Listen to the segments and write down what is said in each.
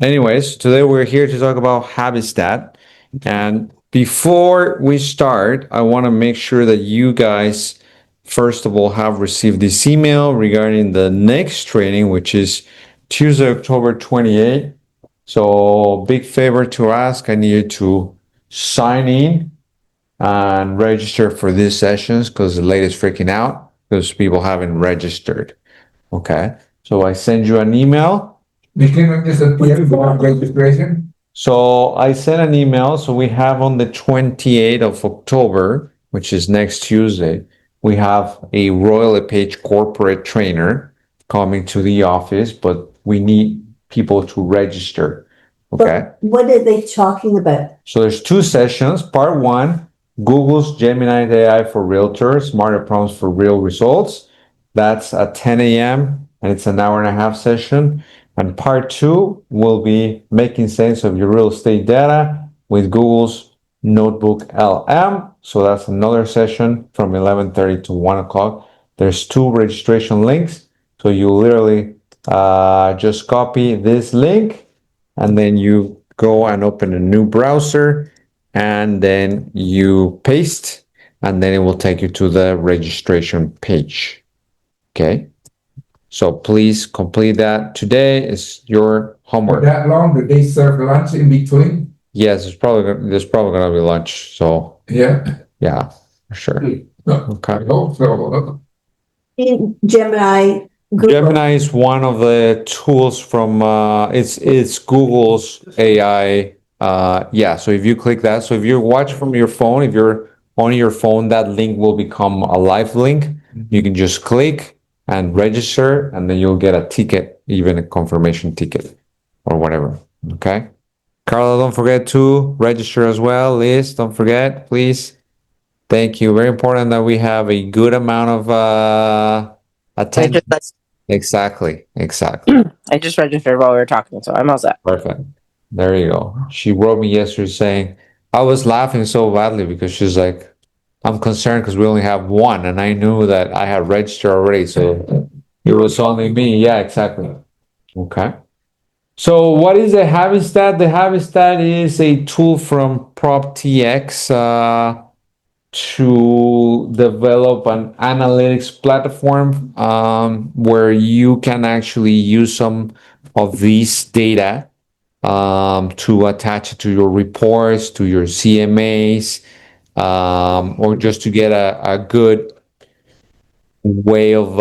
Anyways, today we're here to talk about Habistat. And before we start, I want to make sure that you guys, first of all, have received this email regarding the next training, which is Tuesday, October 28th. So, big favor to ask, I need you to sign in and register for these sessions because the late is freaking out because people haven't registered. Okay. So, I send you an email. We cannot disappear without registration. So I sent an email. So we have on the 28th of October, which is next Tuesday, we have a Royal LePage corporate trainer coming to the office, but we need people to register. Okay. But what are they talking about? So there's two sessions. Part one, Google's Gemini AI for Realtors, smarter prompts for real results. That's at 10 a.m. and it's an hour and a half session. And part two will be making sense of your real estate data with Google's Notebook LM. So that's another session from 11:30 to 1 o'clock. There's two registration links. So you literally just copy this link and then you go and open a new browser and then you paste and then it will take you to the registration page. Okay. So please complete that today. It's your For homework. that long, do they serve lunch in between? Yes, there's probably gonna be lunch. So Yeah. yeah, for sure. I Okay. hope so. In Gemini, Google. Gemini is one of the tools from it's Google's AI. Yeah, so if you click that, so if you watch from your phone, if you're on your phone, that link will become a live link. You can just click and register, and then you'll get a ticket, even a confirmation ticket or whatever. Okay. Carla, don't forget to register as well. Liz, don't forget, please. Thank you. Very important that we have a good amount of attention. Exactly. I just registered while we were talking, so I'm all set. Perfect. There you go. She wrote me yesterday saying, I was laughing so badly because she's like, I'm concerned because we only have one. And I knew that I had registered already. So it was only me. Yeah, exactly. Okay. So what is the Habistat? The Habistat is a tool from PropTX to develop an analytics platform where you can actually use some of these data to attach it to your reports, to your CMAs, or just to get a good way of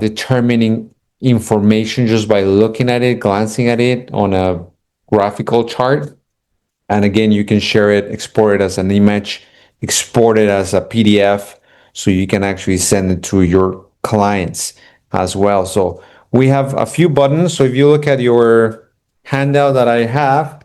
determining information just by looking at it, glancing at it on a graphical chart. And again, you can share it, export it as an image, export it as a PDF, so you can actually send it to your clients as well. So we have a few buttons. So if you look at your handout that I have,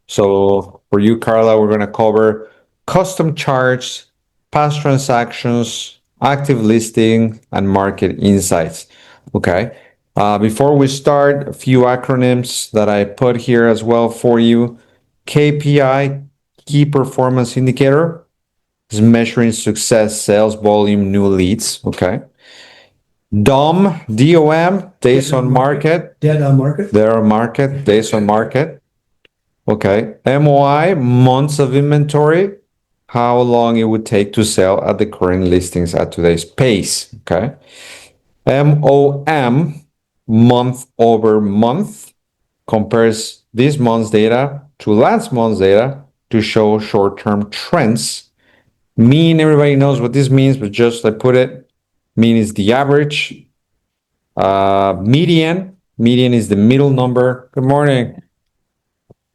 so for you, Carla, we're going to cover custom charts, past transactions, active listing, and market insights. Okay. Before we start, a few acronyms that I put here as well for you. KPI, key performance indicator, is measuring success, sales volume, new leads. Okay. DOM, DOM, days on market. Dead on market. There are market, days on market. Okay. MOI, months of inventory, how long it would take to sell at the current listings at today's pace. Okay. MOM, month over month, compares this month's data to last month's data to show short-term trends. Mean, everybody knows what this means, but just I put it, mean is the average. Median is the middle number. Good morning.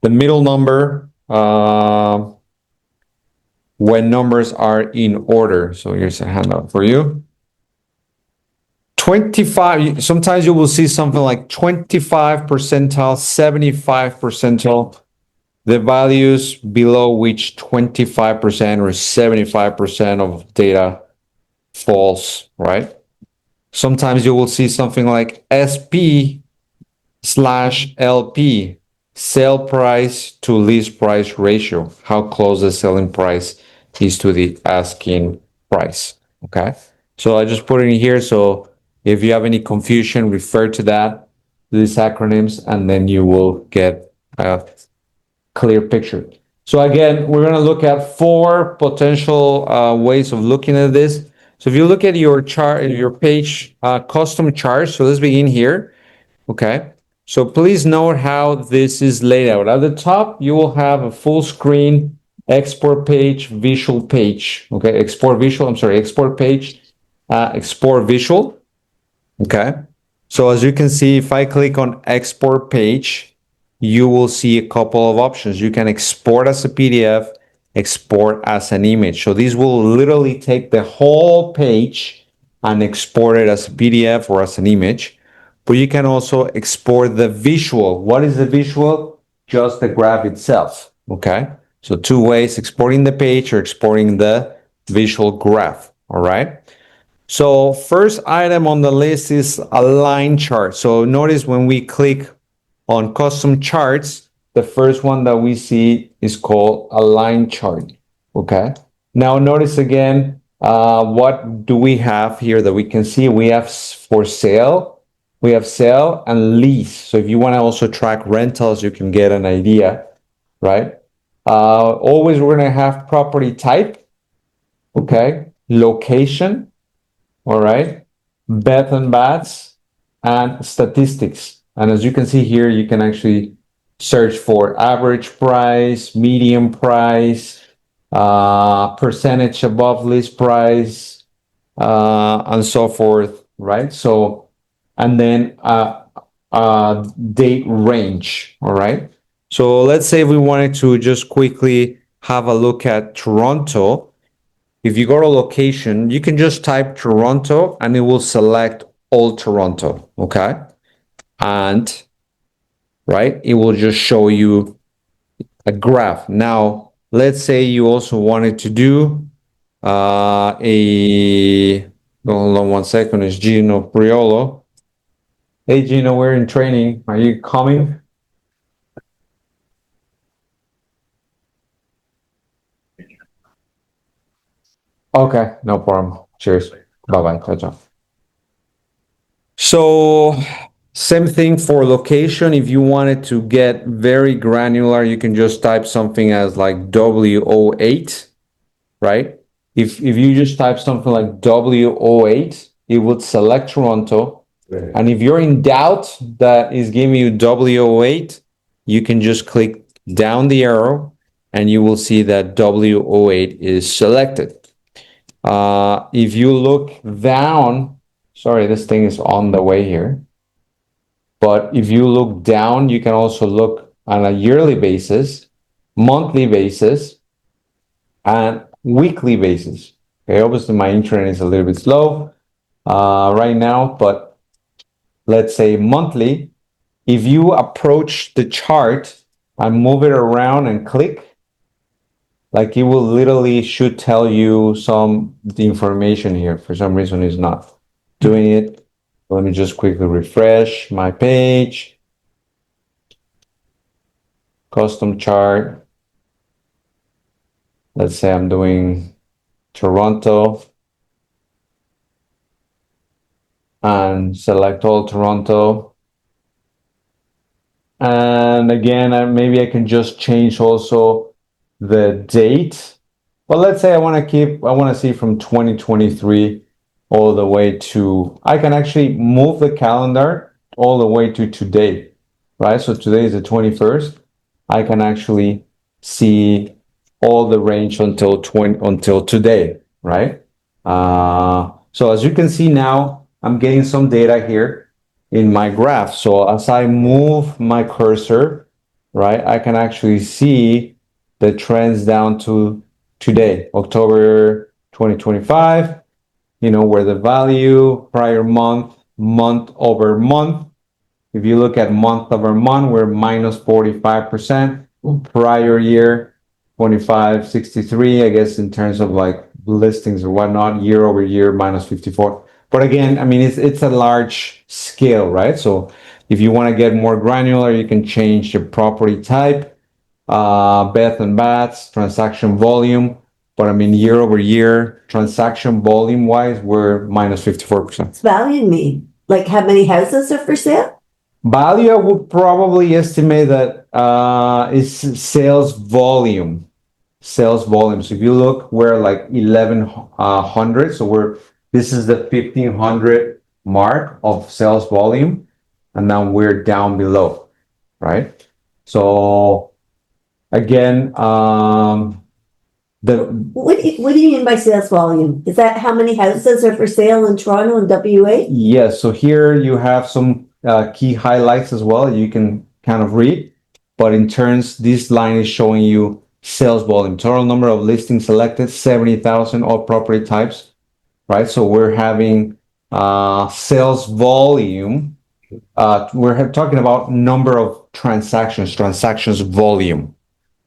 The middle number when numbers are in order. So here's a handout for you. 25, sometimes you will see something like 25 percentile, 75 percentile, the values below which 25% or 75% of data falls, right? Sometimes you will see something like SP/LP, sale price to list price ratio, how close the selling price is to the asking price, okay? So I just put it in here, so if you have any confusion, refer to that. these acronyms, and then you will get a clear picture. So again, we're going to look at four potential ways of looking at this. So if you look at your chart, your page, custom charts. So let's begin here. Okay. So please note how this is laid out. At the top, you will have a full screen export page, visual page. Okay. Export visual. I'm sorry. Export page, export visual. Okay. So as you can see, if I click on export page, you will see a couple of options. You can export as a PDF, export as an image. So these will literally take the whole page and export it as a PDF or as an image. But you can also export the visual. What is the visual? Just the graph itself. Okay. So two ways, exporting the page or exporting the visual graph. All right. So first item on the list is a line chart. So notice when we click on custom charts, the first one that we see is called a line chart. Okay. Now notice again, what do we have here that we can see? We have for sale, we have sale and lease. So if you want to also track rentals, you can get an idea, right? Always we're going to have property type, okay, location, all right, bed and baths, and statistics. And as you can see here, you can actually search for average price, median price, percentage above list price, and so forth, right? So, and then date range, all right? So let's say we wanted to just quickly have a look at Toronto. If you go to location, you can just type Toronto and it will select all Toronto, okay? And, right, it will just show you a graph. Now, let's say you also wanted to do hold on 1 second, it's Gino Priolo. Hey, Gino, we're in training. Are you coming? Okay, no problem. Cheers. Bye-bye. Ciao, ciao. So same thing for location. If you wanted to get very granular, you can just type something as like W08, right? If you just type something like W08, it would select Toronto. And if you're in doubt that is giving you W08, you can just click down the arrow and you will see that W08 is selected. If you look down, sorry, this thing is on the way here. But if you look down, you can also look on a yearly basis, monthly basis, and weekly basis. Okay, obviously my internet is a little bit slow right now, but let's say monthly. If you approach the chart and move it around and click, like it will literally should tell you the information here. For some reason, it's not doing it. Let me just quickly refresh my page. Custom chart. Let's say I'm doing Toronto and select all Toronto. And again, maybe I can just change also the date. But let's say I want to see from 2023 all the way to, I can actually move the calendar all the way to today, right? So today is the 21st. I can actually see all the range until today, right? So as you can see now, I'm getting some data here in my graph. So as I move my cursor, right, I can actually see the trends down to today, October 2025, where the value prior month over month. If you look at month over month, we're minus 45%. Prior year, 2563, I guess, in terms of like listings or whatnot, year over year, minus 54. But again, I mean, it's a large scale, right? So if you want to get more granular, you can change the property type, bed and baths, transaction volume. But I mean, year over year, transaction volume wise, we're minus 54%. Value me. Like how many houses are for sale? Value, I would probably estimate that is sales volume. Sales volume. So if you look, we're like 1100. So this is the 1500 mark of sales volume, and now we're down below, right? So again, What do you mean by sales volume? Is that how many houses are for sale in Toronto and WA? yes, so here you have some key highlights as well. You can kind of read, but in turns, this line is showing you sales volume, total number of listings selected, 70,000, all property types, right? So we're having sales volume. We're talking about number of transactions volume,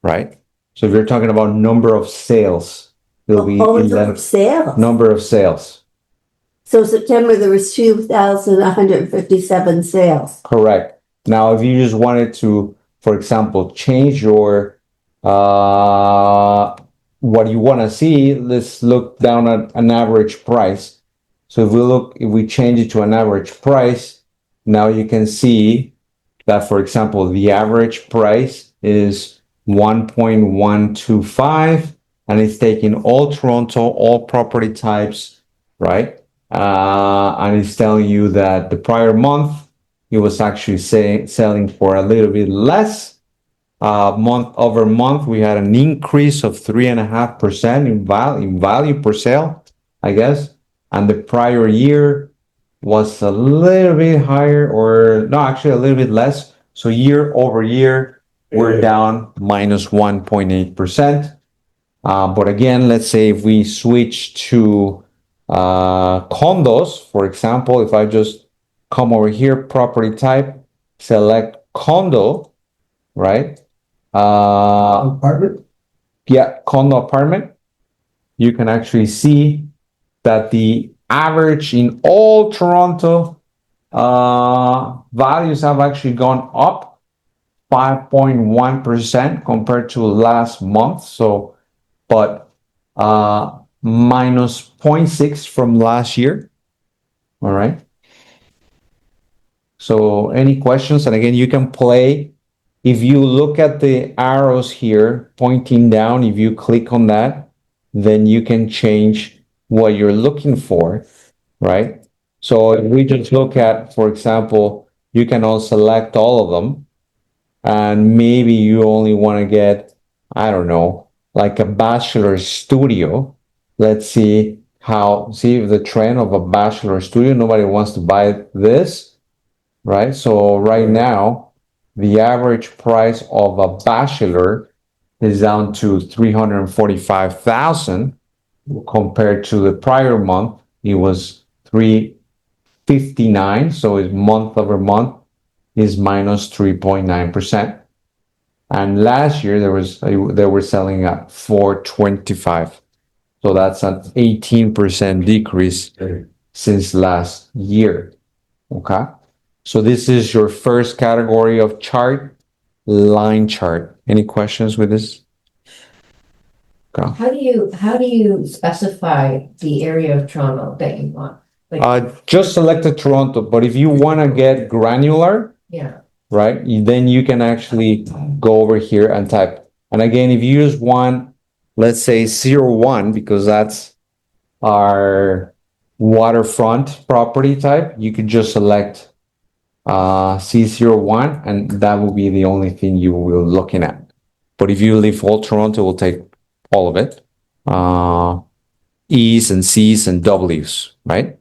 right? So if you're talking about number of sales, it'll be Sales. number of sales. So September, there was 2,157 sales. Correct. Now, if you just wanted to, for example, change your what you want to see, let's look down at an average price. So if we change it to an average price, now you can see that, for example, the average price is 1.125, and it's taking all Toronto, all property types, right? And it's telling you that the prior month, it was actually selling for a little bit less. Month over month, we had an increase of 3.5% in value per sale, I guess. And the prior year was a little bit higher, or no, actually a little bit less. So year over year, we're down minus 1.8%. But again, let's say if we switch to condos, for example, if I just come over here, property type, select condo, right? Apartment? Yeah, condo apartment. You can actually see that the average in all Toronto values have actually gone up 5.1% compared to last month. So, but minus 0.6 from last year. All right. So any questions? And again, you can play. If you look at the arrows here pointing down, if you click on that, then you can change what you're looking for, right? So if we just look at, for example, you can all select all of them, and maybe you only want to get, I don't know, like a bachelor studio. Let's see if the trend of a bachelor studio, nobody wants to buy this, right? So right now, the average price of a bachelor is down to 345,000 compared to the prior month. It was 359. So it's month over month is minus 3.9%. And last year they were selling at 425. So that's an 18% decrease since last year. Okay. So this is your first category of chart, line chart. Any questions with this? How do you specify the area of Toronto that you want? Just selected Toronto, but if you want to get granular, Yeah. right, then you can actually go over here and type. And again, if you use one, let's say 01, because that's our waterfront property type, you could just select C01, and that will be the only thing you will be looking at. But if you leave all Toronto, it will take all of it. E's and C's and W's, right?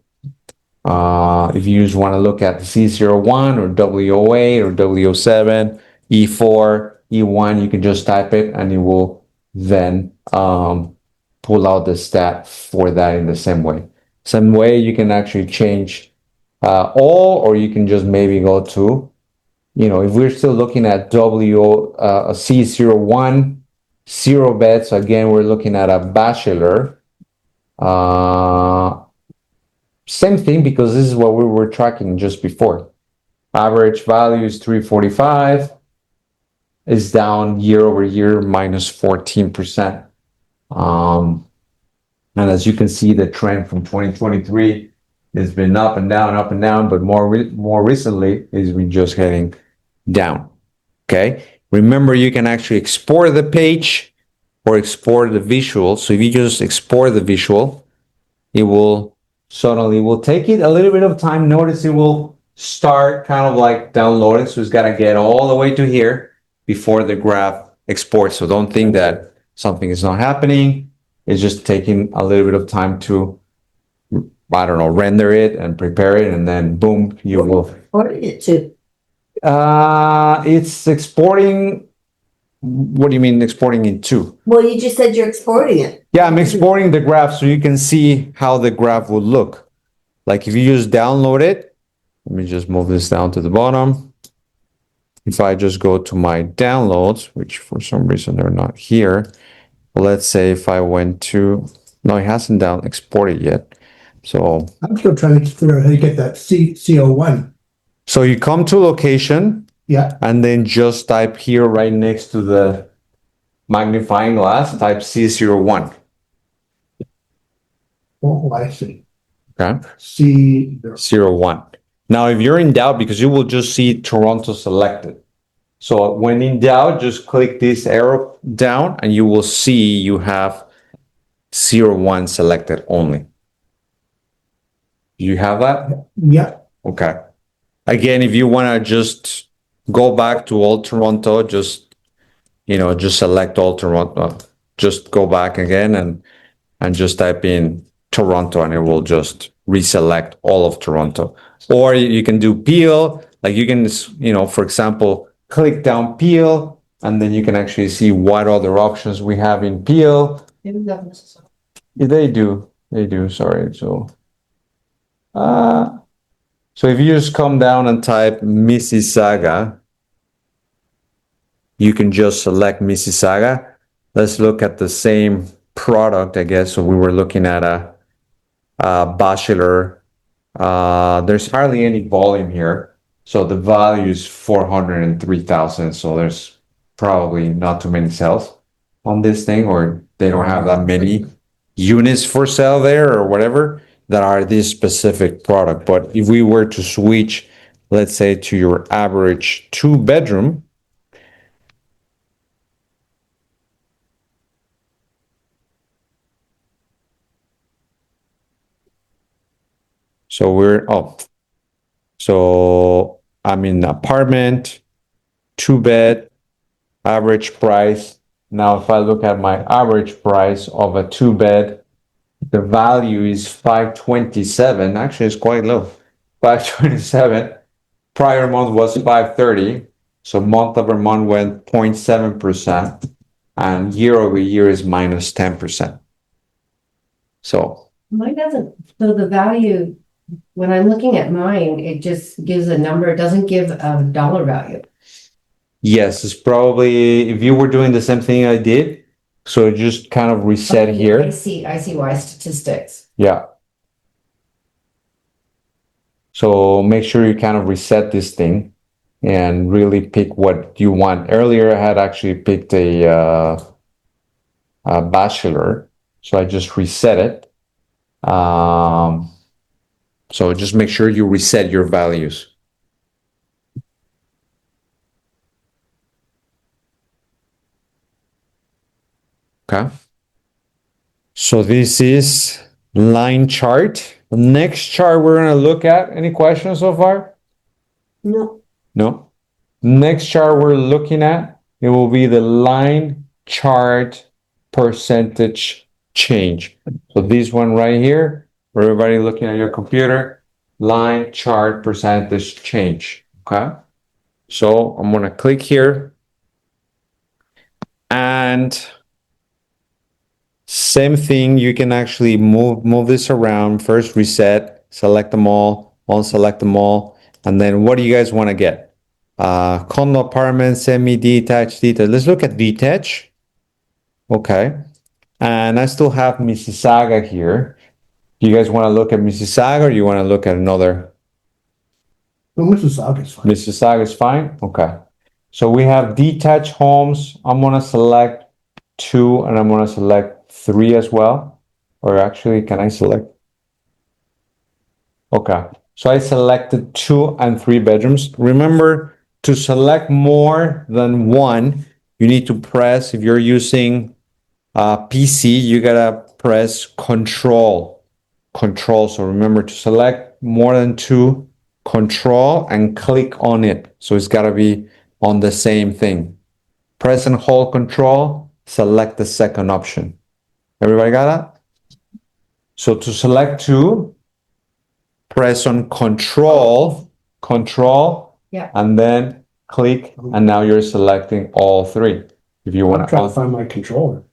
If you just want to look at C01 or W08 or W07, E4, E1, you can just type it and it will then pull out the stat for that in the same way. Same way you can actually change all, or you can just maybe go to, if we're still looking at C01, 0 beds, again, we're looking at a bachelor. Same thing, because this is what we were tracking just before. Average value is 345, is down year over year, minus 14%. And as you can see, the trend from 2023 It's been up and down, but more recently, it's been just heading down. Okay. Remember, you can actually export the page or export the visual. So if you just export the visual, it will take it a little bit of time. Notice it will start kind of like downloading. So it's got to get all the way to here before the graph exports. So don't think that something is not happening. It's just taking a little bit of time to, I don't know, render it and prepare it. And then boom, you will. Or it to, It's exporting. What do you mean exporting into? well, you just said you're exporting it. Yeah, I'm exporting the graph so you can see how the graph would look. Like if you just download it, let me just move this down to the bottom. If I just go to my downloads, which for some reason they're not here. Let's say if I went to, no, it hasn't exported yet. So I'm still trying to figure out how to get that CO1. So you come to location. Yeah. And then just type here right next to the magnifying glass, type C01. Oh, I see. Okay. C01. Now, if you're in doubt, because you will just see Toronto selected. So when in doubt, just click this arrow down and you will see you have 01 selected only. Do you have that? Yeah. Okay. Again, if you want to just go back to all Toronto, just select all Toronto. Just go back again and just type in Toronto and it will just reselect all of Toronto. Or you can do peel, like you can, for example, click down peel and then you can actually see what other options we have in peel. They do, sorry. So if you just come down and type Mississauga, you can just select Mississauga. Let's look at the same product, I guess. So we were looking at a bachelor. There's hardly any volume here. So the value is 403,000. So there's probably not too many sales on this thing, or they don't have that many units for sale there or whatever that are this specific product. But if we were to switch, let's say to your average 2-bedroom, so I'm in apartment, 2-bed, average price. Now, if I look at my average price of a 2-bed, the value is 527. Actually, it's quite low. 527. Prior month was 530. So month over month went 0.7%. And year over year is minus 10%. So Mine doesn't, so the value, when I'm looking at mine, it just gives a number, it doesn't give a dollar value. yes, it's probably, if you were doing the same thing I did, so just kind of reset here. I see why statistics. Yeah. So make sure you kind of reset this thing and really pick what you want. Earlier, I had actually picked a bachelor, so I just reset it. So just make sure you reset your values. Okay. So this is line chart. The next chart we're going to look at. Any questions so far? No. No. Next chart we're looking at, it will be the line chart percentage change. So this one right here, for everybody looking at your computer, line chart percentage change. Okay. So I'm going to click here and same thing. You can actually move this around. First reset, select them all, unselect them all. And then what do you guys want to get? Condo apartment, semi-detached, detached. Let's look at detached. Okay. And I still have Mississauga here. Do you guys want to look at Mississauga or you want to look at another? Well, Mississauga is fine. Mississauga is fine? Okay. So we have detached homes. I'm going to select 2 and I'm going to select 3 as well. Or actually, can I select? Okay. So I selected 2 and 3 bedrooms. Remember, to select more than one, you need to press, if you're using PC, you gotta press Control. Control. So remember to select more than 2, Control and click on it. So it's gotta be on the same thing. Press and hold Control, select the second option. Everybody got that? So to select 2, press on Control, Yeah. and then click, and now you're selecting all 3. If you want I'm trying to find my controller.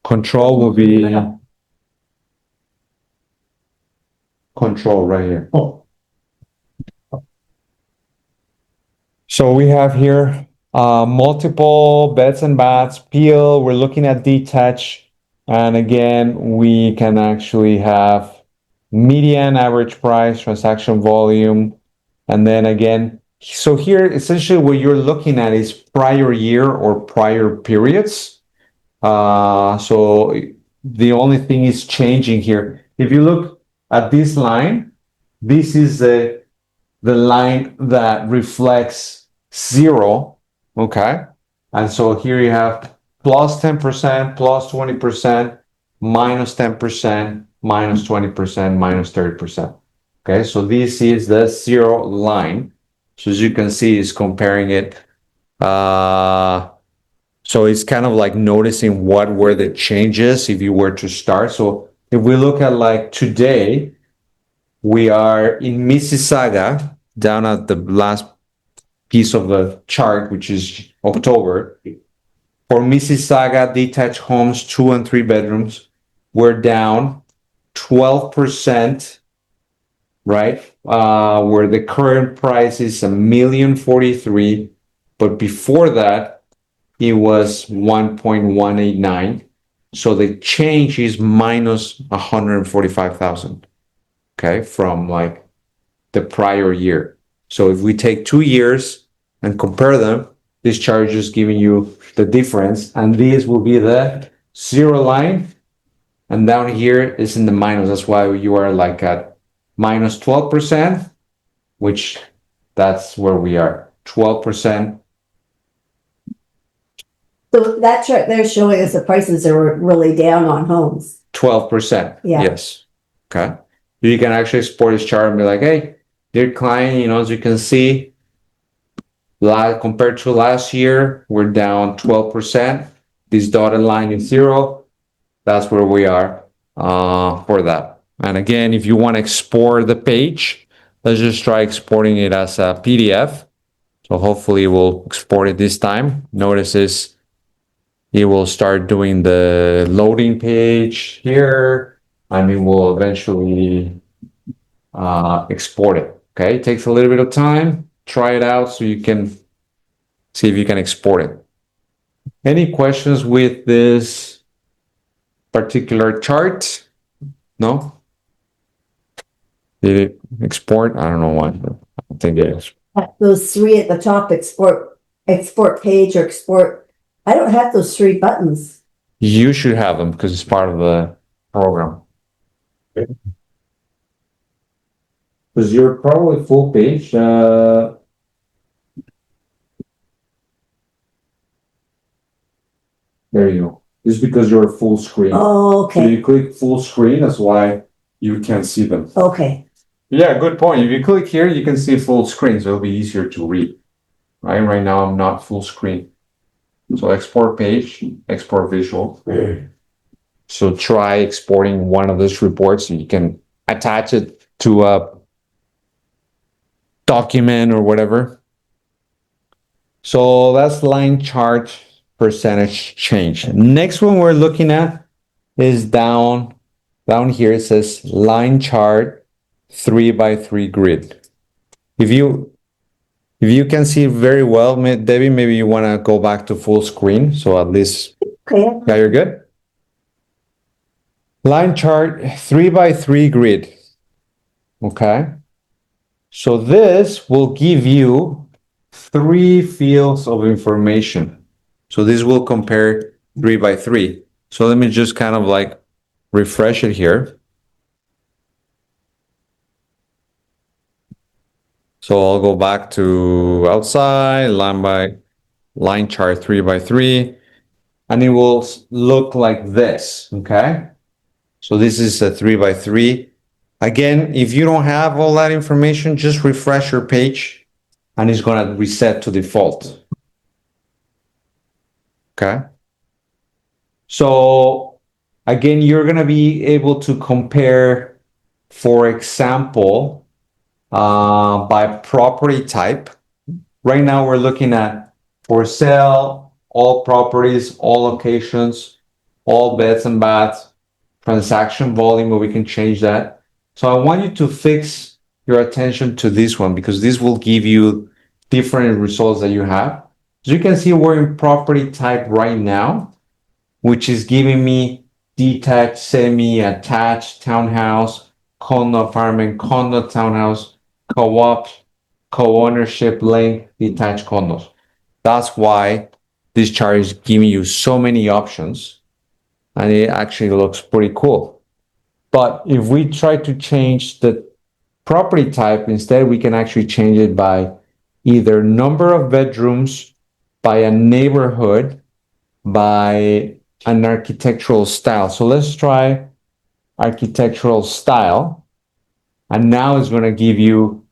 Control will be Control right here. Oh, So we have here multiple beds and baths, peel. We're looking at detached. And again, we can actually have median, average price, transaction volume. And then again, so here essentially what you're looking at is prior year or prior periods. So the only thing is changing here. If you look at this line, this is the line that reflects 0, okay? And so here you have plus 10%, plus 20%, minus 10%, minus 20%, minus 30%. Okay, so this is the 0 line. So as you can see, it's comparing it. So it's kind of like noticing what were the changes if you were to start. So if we look at like today, we are in Mississauga, down at the last piece of the chart, which is October. For Mississauga detached homes, 2 and 3 bedrooms, we're down 12%, right? Where the current price is $1,043,000, but before that, it was 1.189. So the change is minus 145,000. Okay, from like the prior year. So if we take 2 years and compare them, this chart is just giving you the difference, and this will be the 0 line, and down here is in the minus. That's why you are like at minus 12%, which that's where we are, 12%. So that chart they're showing us the prices are really down on homes. 12%. Yeah. Yes. Okay. You can actually export this chart and be like, hey, dear client, as you can see, compared to last year, we're down 12%. This dotted line is 0. That's where we are for that. And again, if you want to export the page, let's just try exporting it as a PDF. So hopefully we'll export it this time. Notice this, it will start doing the loading page here, and it will eventually export it. Okay, it takes a little bit of time. Try it out so you can see if you can export it. Any questions with this particular chart? No? Did it export? I don't know why. I think it is. Those 3 at the top, export page or export. I don't have those 3 buttons. You should have them because it's part of the program. Because you're probably full page. There you go. It's because you're full screen. Oh, So okay, you click full screen, that's why you can see them. okay. Yeah, good point. If you click here, you can see full screen, so it'll be easier to read. Right now, I'm not full screen. So export page, export visual. So try exporting one of those reports so you can attach it to a document or whatever. So that's line chart percentage change. Next one we're looking at is down here. It says line chart 3x3 grid. If you can see very well, Debbie, maybe you want to go back to full screen. So at least, Okay. yeah, you're good. Line chart 3x3 grid. Okay. So this will give you 3 fields of information. So this will compare 3x3. So let me just kind of like refresh it here. So I'll go back to outside, line chart 3x3, and it will look like this, okay? So this is a 3x3. Again, if you don't have all that information, just refresh your page and it's gonna reset to default. Okay? So again, you're gonna be able to compare, for example, by property type. Right now we're looking at for sale, all properties, all locations, all beds and baths, transaction volume, where we can change that. So I want you to fix your attention to this one because this will give you different results that you have. So you can see we're in property type right now, which is giving me detached, semi-attached, townhouse, condo apartment, condo townhouse, co-op, co-ownership, link, detached condos. That's why this chart is giving you so many options, and it actually looks pretty cool. But if we try to change the property type, instead we can actually change it by either number of bedrooms, by a neighborhood, by an architectural style. So let's try architectural style. And now it's going to give you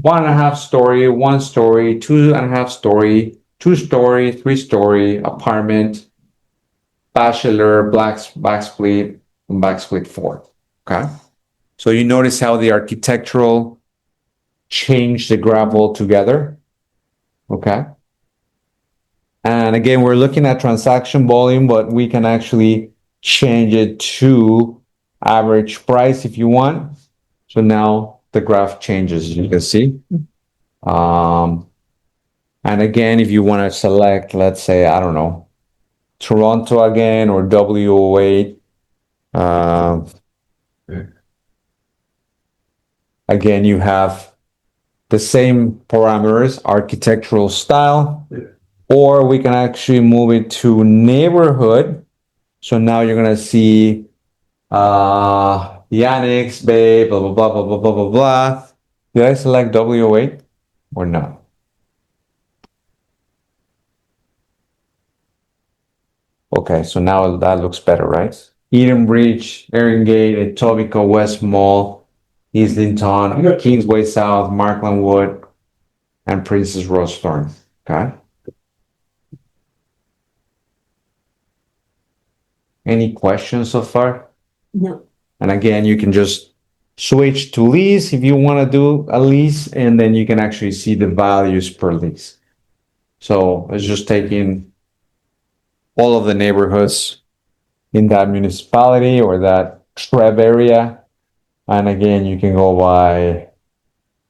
1.5 story, 1 story, 2.5 story, 2 story, 3 story apartment, bachelor, backsplit, and backsplit 4. Okay. So you notice how the architectural changed the graph altogether. Okay. And again, we're looking at transaction volume, but we can actually change it to average price if you want. So now the graph changes, as you can see. And again, if you want to select, let's say, I don't know, Toronto again or W08. Again, you have the same parameters, architectural style, or we can actually move it to neighborhood. So now you're going to see the annex, bay, blah, blah, blah, blah, blah, blah, blah, blah. Did I select W08 or no? Okay, so now that looks better, right? Eden Bridge, Erin Gate, Etobicoke West Mall, Islington, Kingsway South, Markland Wood, and Princess Rosethorn. Okay. Any questions so far? No. And again, you can just switch to lease if you want to do a lease, and then you can actually see the values per lease. So it's just taking all of the neighborhoods in that municipality or that SHREB area. And again, you can go by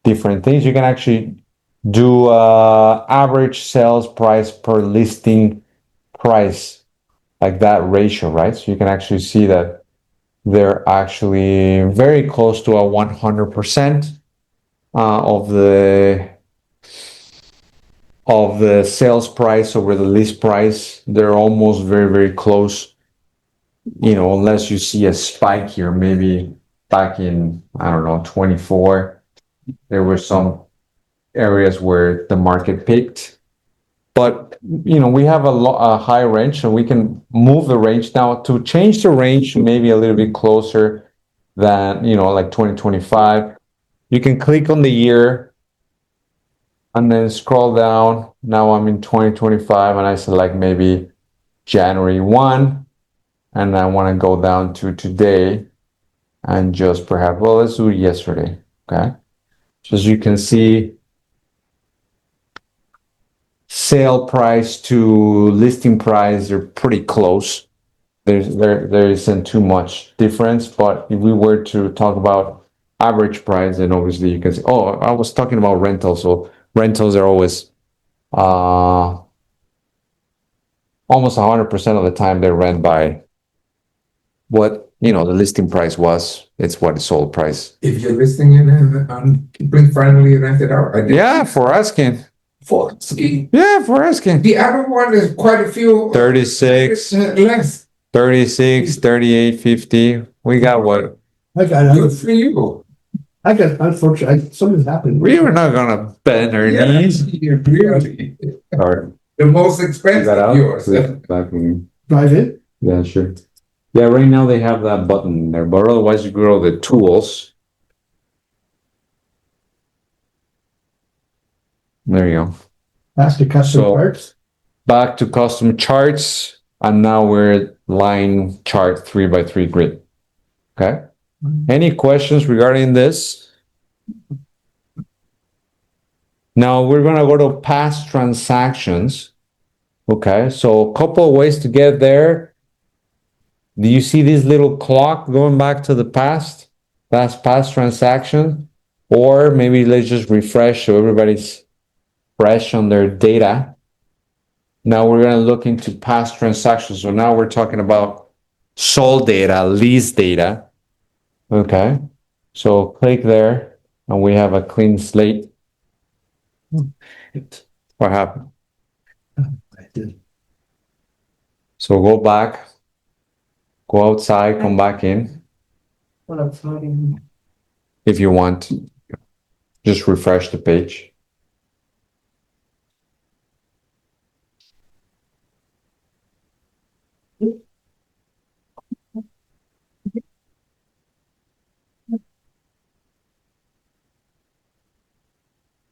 different things. You can actually do average sales price per listing price, like that ratio, right? So you can actually see that they're actually very close to a 100% of the sales price over the list price. They're almost very, very close, unless you see a spike here. Maybe back in, I don't know, 24, there were some areas where the market peaked. But, we have a high range, so we can move the range now to change the range maybe a little bit closer than, like 2025. You can click on the year and then scroll down. Now I'm in 2025 and I select maybe January 1, and I want to go down to today and just perhaps, well, let's do yesterday. Okay. So as you can see, sale price to listing price are pretty close. There isn't too much difference, but if we were to talk about average price, then obviously you can say, oh, I was talking about rentals. So rentals are always almost 100% of the time they rent by what the listing price was. It's what the sold price. If you're listing it on Bring Finally rent it out. Yeah, for asking. For asking. Yeah, for asking. The other one is quite a few. 36. Less. 36, 38, 50. We got what? I got Good it. for you. I got, unfortunately, something's happened. We were not gonna bend our knees. Really. Or The most you expensive got out? yours. Back when- Drive in? Yeah, sure. Yeah, right now they have that button there, but otherwise you go to the tools. There you go. That's the custom So- parts. Back to custom charts, and now we're at line chart 3x3 grid. Okay? Any questions regarding this? Now we're gonna go to past transactions. Okay, so a couple of ways to get there. Do you see this little clock going back to the past? That's past transaction. Or maybe let's just refresh so everybody's fresh on their data. Now we're gonna look into past transactions. So now we're talking about sold data, lease data. Okay, so click there and we have a clean slate. What happened? I did. So go back, go outside, come back in if you want. Just refresh the page.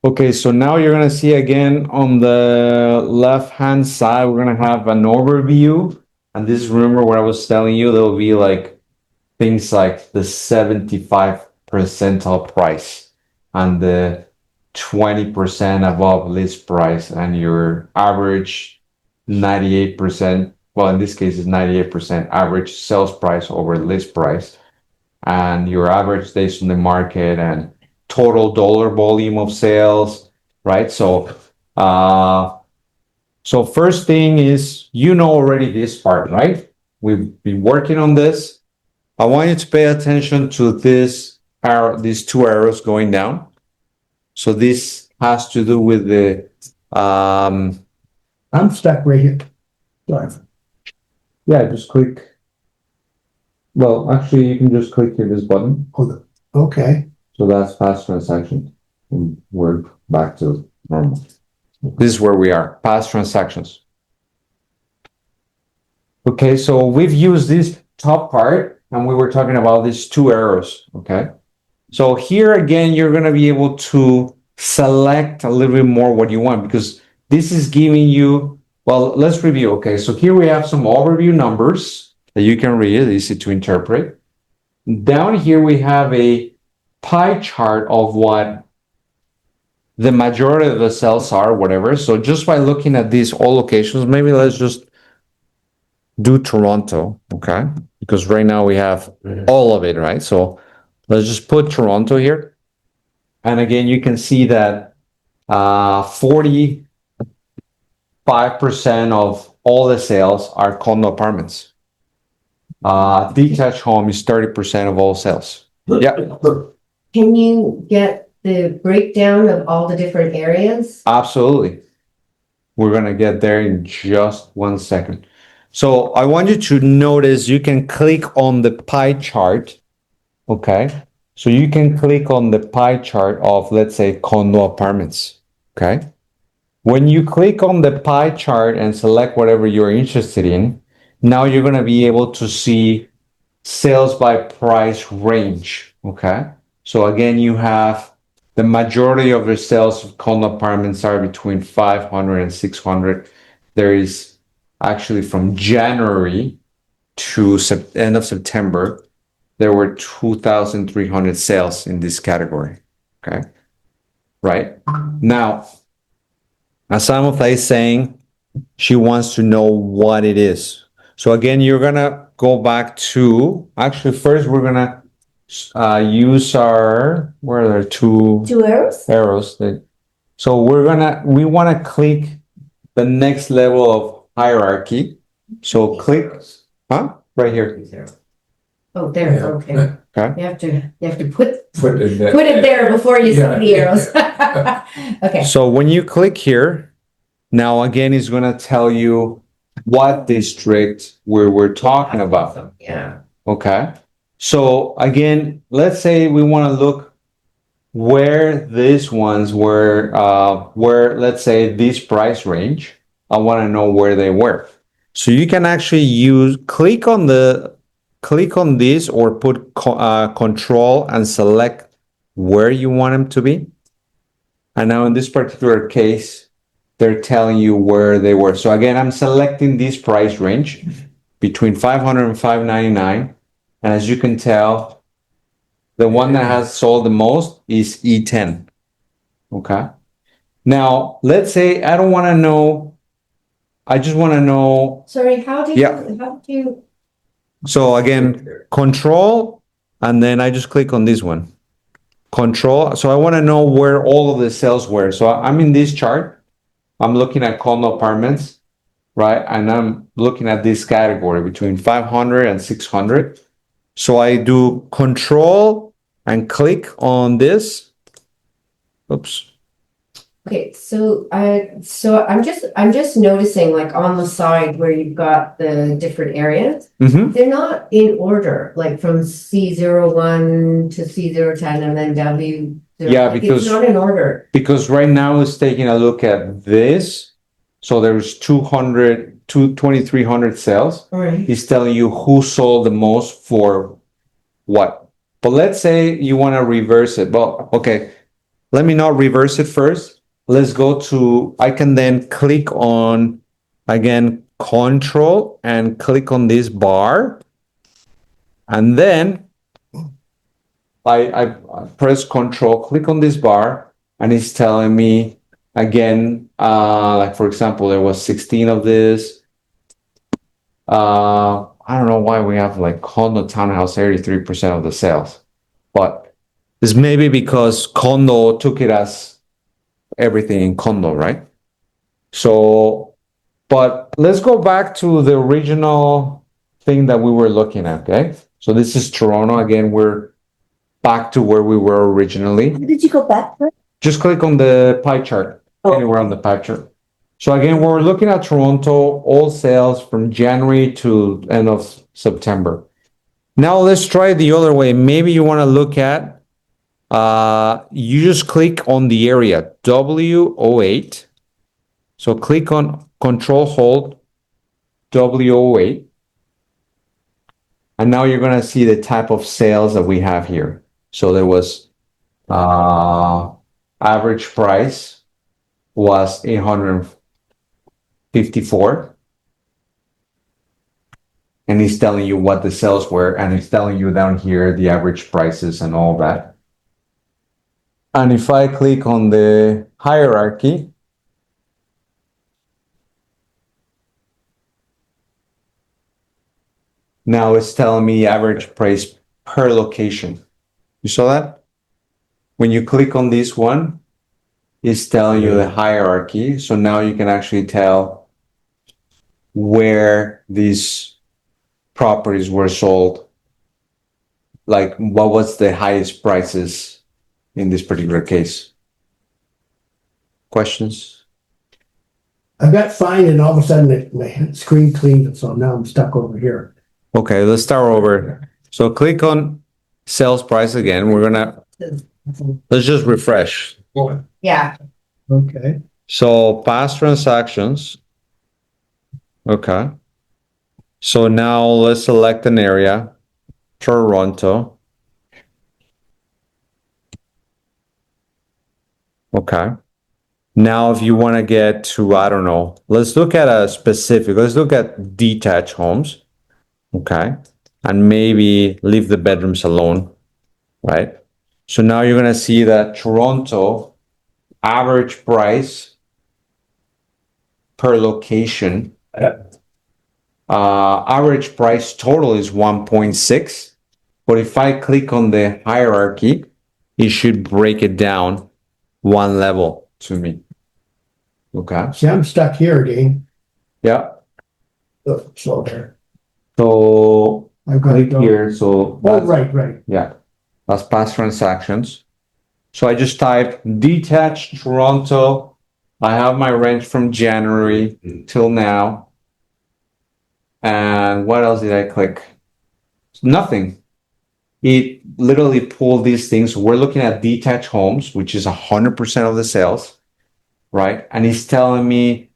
Okay, so now you're gonna see again on the left-hand side, we're gonna have an overview. And this is, remember what I was telling you, there'll be like things like the 75 percentile price and the 20% above list price and your average 98%, well, in this case, it's 98% average sales price over list price, and your average days on the market and total dollar volume of sales, right? So, so first thing is, you know already this part, right? We've been working on this. I want you to pay attention to this arrow, these two arrows going down. So this has to do with the, I'm stuck right here. Sorry. yeah, just click. Well, actually, you can just click here, this button. Okay. So that's past transaction. And we're back to normal. This is where we are, past transactions. Okay, so we've used this top part and we were talking about these two arrows, okay? So here again, you're gonna be able to select a little bit more what you want because this is giving you, well, let's review, okay? So here we have some overview numbers that you can read, easy to interpret. Down here we have a pie chart of what the majority of the sales are, whatever. So just by looking at these all locations, maybe let's just do Toronto, okay? Because right now we have all of it, right? So let's just put Toronto here. And again, you can see that 45% of all the sales are condo apartments. Detached home is 30% of all sales. Yeah, Can you get the breakdown of all the different areas? absolutely. We're gonna get there in just 1 second. So I want you to notice you can click on the pie chart, okay? So you can click on the pie chart of, let's say, condo apartments, okay? When you click on the pie chart and select whatever you're interested in, now you're gonna be able to see sales by price range, okay? So again, you have the majority of the sales of condo apartments are between 500 and 600. There is actually from January to end of September, there were 2,300 sales in this category, okay? Right? Now, Asamotha is saying she wants to know what it is. So again, you're gonna go back to, actually first we're gonna use our, where are there two arrows? arrows that, so we wanna click the next level of hierarchy. So click, huh? Right here. Oh, there, Yeah. okay. Okay. You have to put Put it there. it there before you see Yeah, the arrows. Okay. So when you click here, now again, it's gonna tell you what district we're talking about. Yeah. Okay. So again, let's say we want to look where these ones were, where, let's say, this price range, I want to know where they were. So you can actually click on this or put control and select where you want them to be. And now in this particular case, they're telling you where they were. So again, I'm selecting this price range between 500 and 599. And as you can tell, the one that has sold the most is E10. Okay. Now, let's say I don't want to know, I just want to know. Sorry, how did Yeah. you, So again, control, and then I just click on this one. Control. So I want to know where all of the sales were. So I'm in this chart. I'm looking at condo apartments, right? And I'm looking at this category between 500 and 600. So I do control and click on this. Oops. okay, so I'm just noticing like on the side where you've got the different areas, Mm-hmm. they're not in order, like from C01 to C010 and then W. Yeah, like, because- it's not in order. Because right now it's taking a look at this. So there's 2,300 sales. All right. It's telling you who sold the most for what. But let's say you want to reverse it. Well, okay, let me not reverse it first. Let's go to, I can then click on, again, control and click on this bar. And then I press control, click on this bar, and it's telling me again, like for example, there was 16 of this. I don't know why we have like condo townhouse 83% of the sales, but it's maybe because condo took it as everything in condo, right? So, but let's go back to the original thing that we were looking at, okay? So this is Toronto. Again, we're back to where we were originally. Did you go back? Just click on the pie chart, anywhere on the pie chart. So again, we're looking at Toronto, all sales from January to end of September. Now let's try the other way. Maybe you want to look at, you just click on the area, W08. So click on control hold, W08. And now you're going to see the type of sales that we have here. So there was average price was 854. And he's telling you what the sales were, and he's telling you down here the average prices and all that. And if I click on the hierarchy, now it's telling me average price per location. You saw that? When you click on this one, it's telling you the hierarchy. So now you can actually tell where these properties were sold. Like what was the highest prices in this particular case? Questions? I got fine and all of a sudden my screen cleaned, so now I'm stuck over here. Okay, let's start over. So click on sales price again. Let's just refresh. Yeah. Okay. So past transactions. Okay. So now let's select an area, Toronto. Okay. Now, if you want to get to, I don't know, let's look at let's look at detached homes. Okay. And maybe leave the bedrooms alone, right? So now you're going to see that Toronto average price per location, average price total is 1.6. But if I click on the hierarchy, it should break it down one level to me. Okay. See, I'm stuck here again. Yeah. Oh, slow there. So I've got click to go. here. So Oh, that's, right. yeah, that's past transactions. So I just type detached Toronto. I have my rent from January till now. And what else did I click? Nothing. it literally pulled these things. We're looking at detached homes, which is 100% of the sales, right? And it's telling me,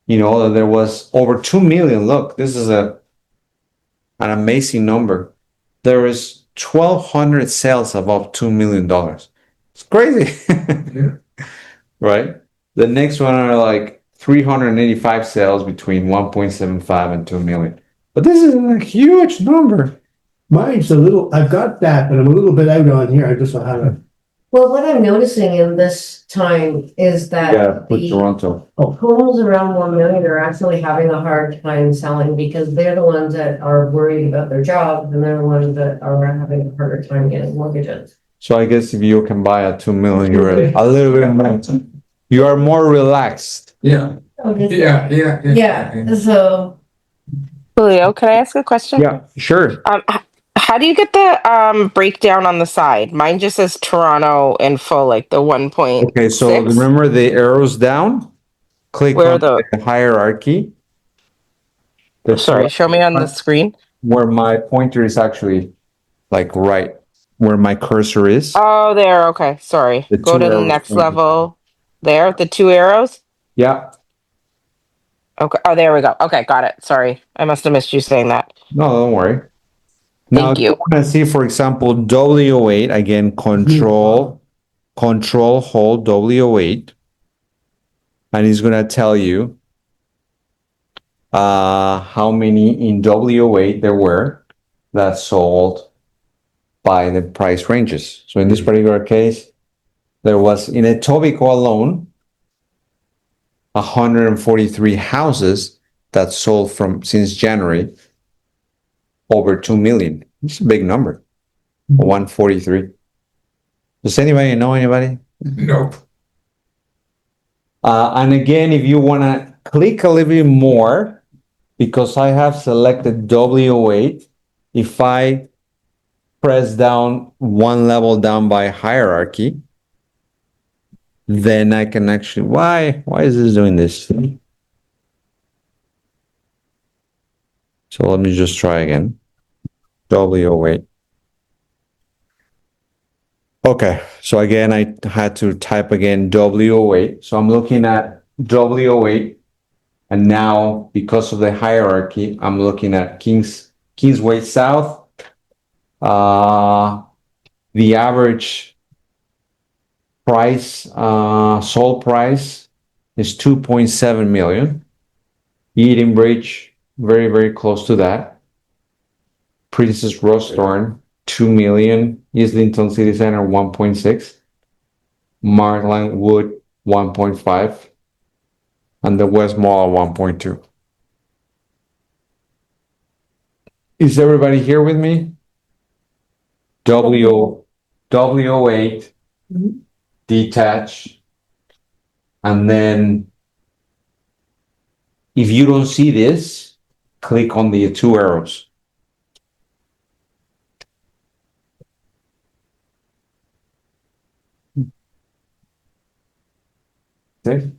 that there was over 2 million. Look, this is an amazing number. There is 1,200 sales above $2 million. It's crazy, Yeah. right? The next one are like 385 sales between 1.75 and 2 million. But this is a huge number. Mine's I've got that, but I'm a little bit out on here. I just don't have it. Well, what I'm noticing in this time is Yeah, that put the Toronto. homes around 1 million are actually having a hard time selling because they're the ones that are worried about their jobs and they're the ones that are having a harder time getting mortgages. So I guess if you can buy a 2 million, you're a little bit more, you are more relaxed. Yeah, yeah. Yeah, so Julio, can I ask a question? Yeah, sure. How do you get the breakdown on the side? Mine just says Toronto in full, like the 1.6. Okay, so remember the arrows down? Click Where on the the hierarchy. The sorry, show me on the screen. where my pointer is actually like right where my cursor is. Oh, there. Okay, sorry. The Go two to the arrows next pointing. level. There, the 2 arrows. Yeah, Okay. Oh, there we go. Okay, got it. Sorry, I must have missed you saying that. no, don't worry. Now, Thank if you you. want to see, for example, W08, again, control hold W08, and it's going to tell you how many in W8 there were that sold by the price ranges. So in this particular case, there was in Etobicoke alone 143 houses that sold from since January over 2 million. It's a big number. 143. Does anybody know anybody? Nope. And again, if you want to click a little bit more, because I have selected W8, if I press down one level down by hierarchy, then I can actually, why is this doing this? So let me just try again. W08. Okay, so again, I had to type again W08. So I'm looking at W08, and now because of the hierarchy, I'm looking at Kingsway South. The average price, sold price is 2.7 million. Eden Bridge, very, very close to that. Princess Rosthorn, 2 million. Islington City Center, 1.6. Markland Wood, 1.5. And the West Mall, 1.2. Is everybody here with me? W08, detach, and then if you don't see this, click on the 2 arrows. Okay.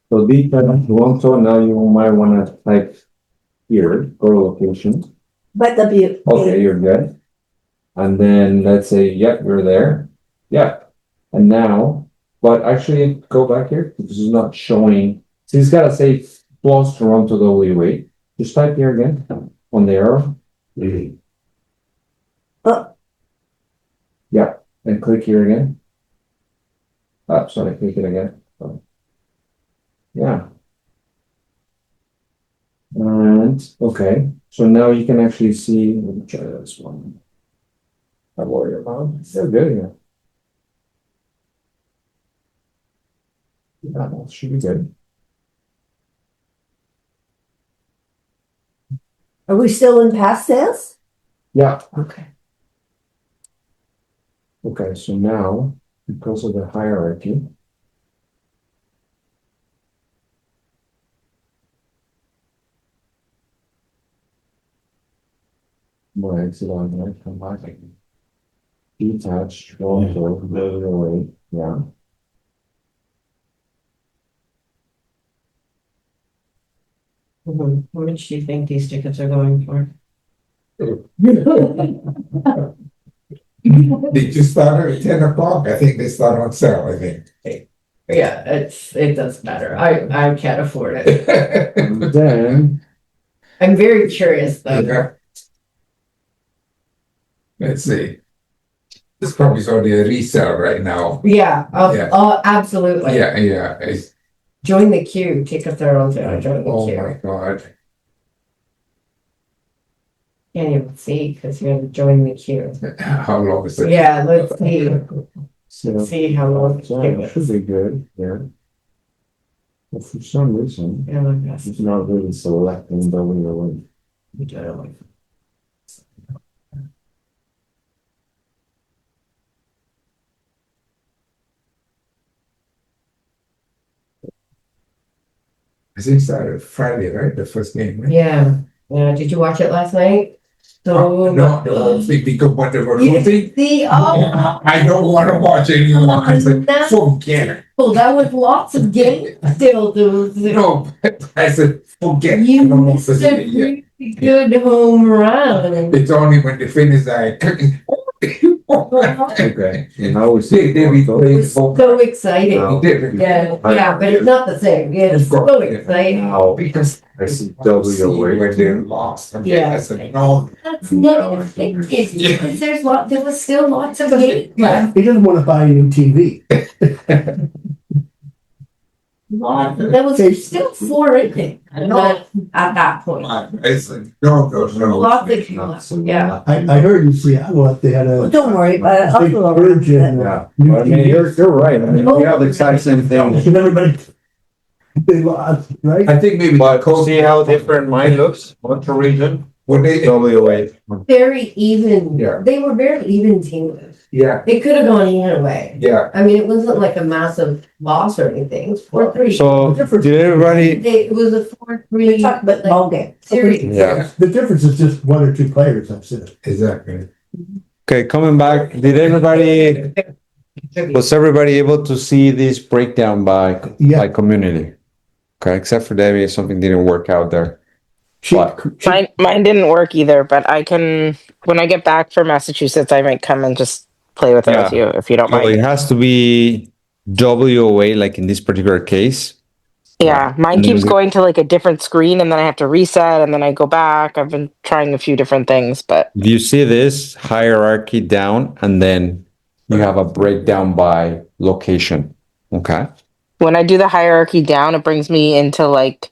So detach Toronto, now you might want to type here, go to location. But Okay, you're good. And then let's say, yep, you're there. Yep. And now, but actually go back here because it's not showing. So it's got to say plus Toronto W8. Just type here again on the arrow. Yeah, and click here again. Sorry, click it again. Yeah. And okay, so now you can actually see. Let me try this one. I worry about. They're good here. Yeah, that should be good. are we still in past sales? Yeah. Okay. Okay, so now because of the hierarchy, more exit on there, come back. Detach, Toronto, away. Yeah. How much do you think these tickets are going for? They just started at 10 o'clock. I think they start on sale, I think. Yeah, it doesn't matter. I can't afford it. Then, I'm very curious though. Yeah. Let's see. This probably is only a resale right now. Yeah, Yeah. absolutely. Yeah. Join the queue. Tickets are on sale. Join the Oh queue. my God. Can't even see because you have to join the queue. How long is it? Yeah, let's see. so, See how long the queue that should is. be good, yeah. But for some reason, Yeah, I guess. it's not really selecting WOA. I think it started Friday, right? The first game, right? Yeah, yeah. Did you watch it last night? So No, because what they were You losing. see, oh, I don't want to watch anymore. I said, No. forget it. well, that was lots of games still. No, I said, forget it. I You don't want missed to see a it yet. pretty good home run. It's only when they finish that. Okay, and how was They it? replayed So exciting. No. Yeah, yeah, but it's not the same. Yeah, it's so exciting. How, Because I see WOA. when they lost. I mean, Yeah. I said, no. That's not, because there was still lots of games left. He doesn't want to buy a new TV. There was still 4 in it at that point. I said, no. Lots of games left, yeah. I heard in Seattle that they had a. Well, don't worry about it. I'll big go bridge around and, it. Yeah, new I mean, TV. you're right, I mean, we have the exact same thing. And everybody, they lost, right? I think maybe the But coach. see how different mine looks, Metro region, When they, WOA. Very even, Yeah. they were very even teams. yeah, It could have gone either way. yeah. I mean, it wasn't like a massive loss or anything. It's 4-3. So, did everybody, It was a 4-3. We're talking about the ball game. Series. yeah, The difference is just 1 or 2 players, I've said. Exactly. okay, coming back, was everybody able to see this breakdown by Yeah. community? Okay, except for Debbie, something didn't work out there. She, Mine didn't work either, but I can, when I get back from Massachusetts, I might come and just play with it with Yeah. you if you don't So it mind. has to be WOA, like in this particular case. Yeah, mine And then keeps we- going to like a different screen and then I have to reset and then I go back. I've been trying a few different things, but Do you see this hierarchy down and then you have a breakdown by location? Okay. when I do the hierarchy down, it brings me into like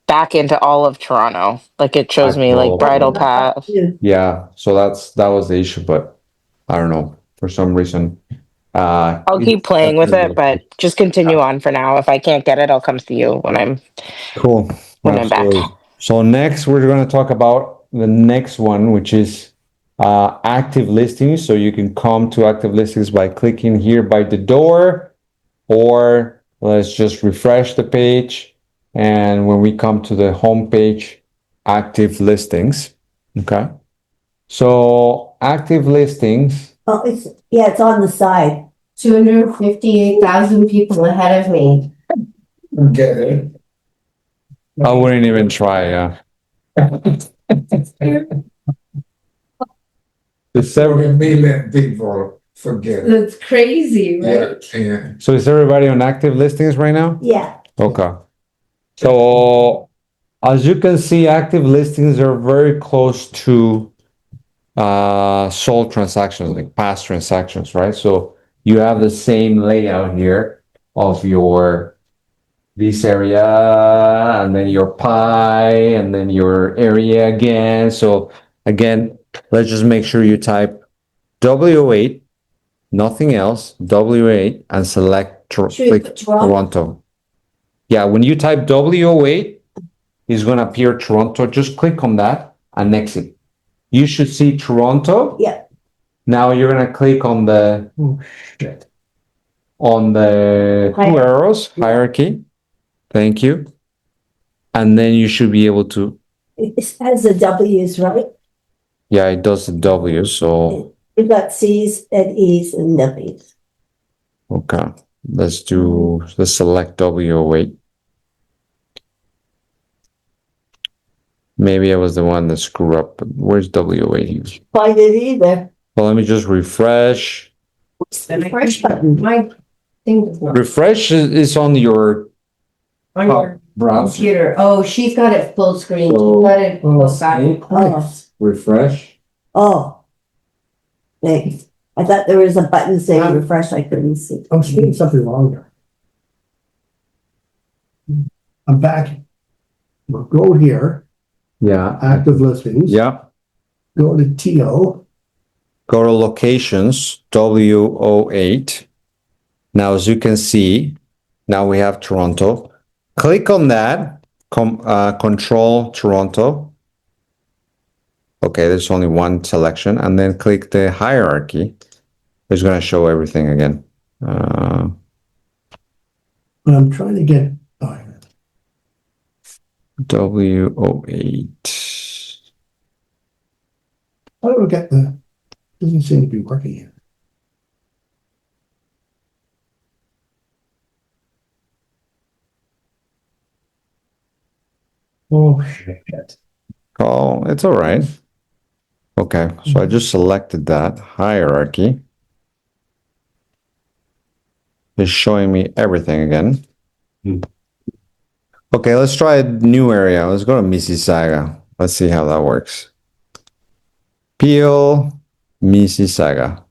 back into all of Toronto. Like it shows me like Bridle Path. Yeah, so that was the issue, but I don't know, for some reason. I'll keep playing with it, but just continue on for now. If I can't get it, I'll come see you when I'm Cool. I'm back. Absolutely. So next, we're going to talk about the next one, which is active listings. So you can come to active listings by clicking here by the door, or let's just refresh the page. And when we come to the home page, active listings. Okay. So active listings. Oh, it's on the side. 258,000 people ahead of me. Get it. I wouldn't even try. Yeah. The several. 7 million people forget it. That's crazy, right? Yeah. So is everybody on active listings right now? Yeah. Okay. So as you can see, active listings are very close to sold transactions, like past transactions, right? So you have the same layout here of this area, and then your pie, and then your area again. So again, let's just make sure you type W8, nothing else, W8, and select Should we click put Toronto? Toronto. Yeah, when you type W08, it's gonna appear Toronto. Just click on that and exit. You should see Toronto. Yeah. Now you're gonna click on the two arrows hierarchy. Thank you. And then you should be able to, It has the W's, right? yeah, it does the W. So You've got C's and E's and W's. okay, let's select W08. Maybe I was the one that screwed up. But where's W8? I did either. Well, let me just refresh. Refresh button. My thing does not. Refresh is on your On your browser. computer. Oh, she's got it full screen. So- She's got it full back. Oh, Refresh. oh. Thanks. I thought there was a button saying refresh, I couldn't see. I'm seeing something wrong there. I'm back. We'll go here, Yeah. active listings. Yeah. Go to TO. Go to locations, W08. Now, as you can see, now we have Toronto. Click on that, control Toronto. Okay, there's only one selection, and then click the hierarchy. It's going to show everything again. I'm trying to get, W08. how do I get doesn't seem to be working here. Oh, shit. Oh, it's all right. Okay, so I just selected that hierarchy. It's showing me everything again. Okay, let's try a new area. Let's go to Mississauga. Let's see how that works. Peel, Mississauga.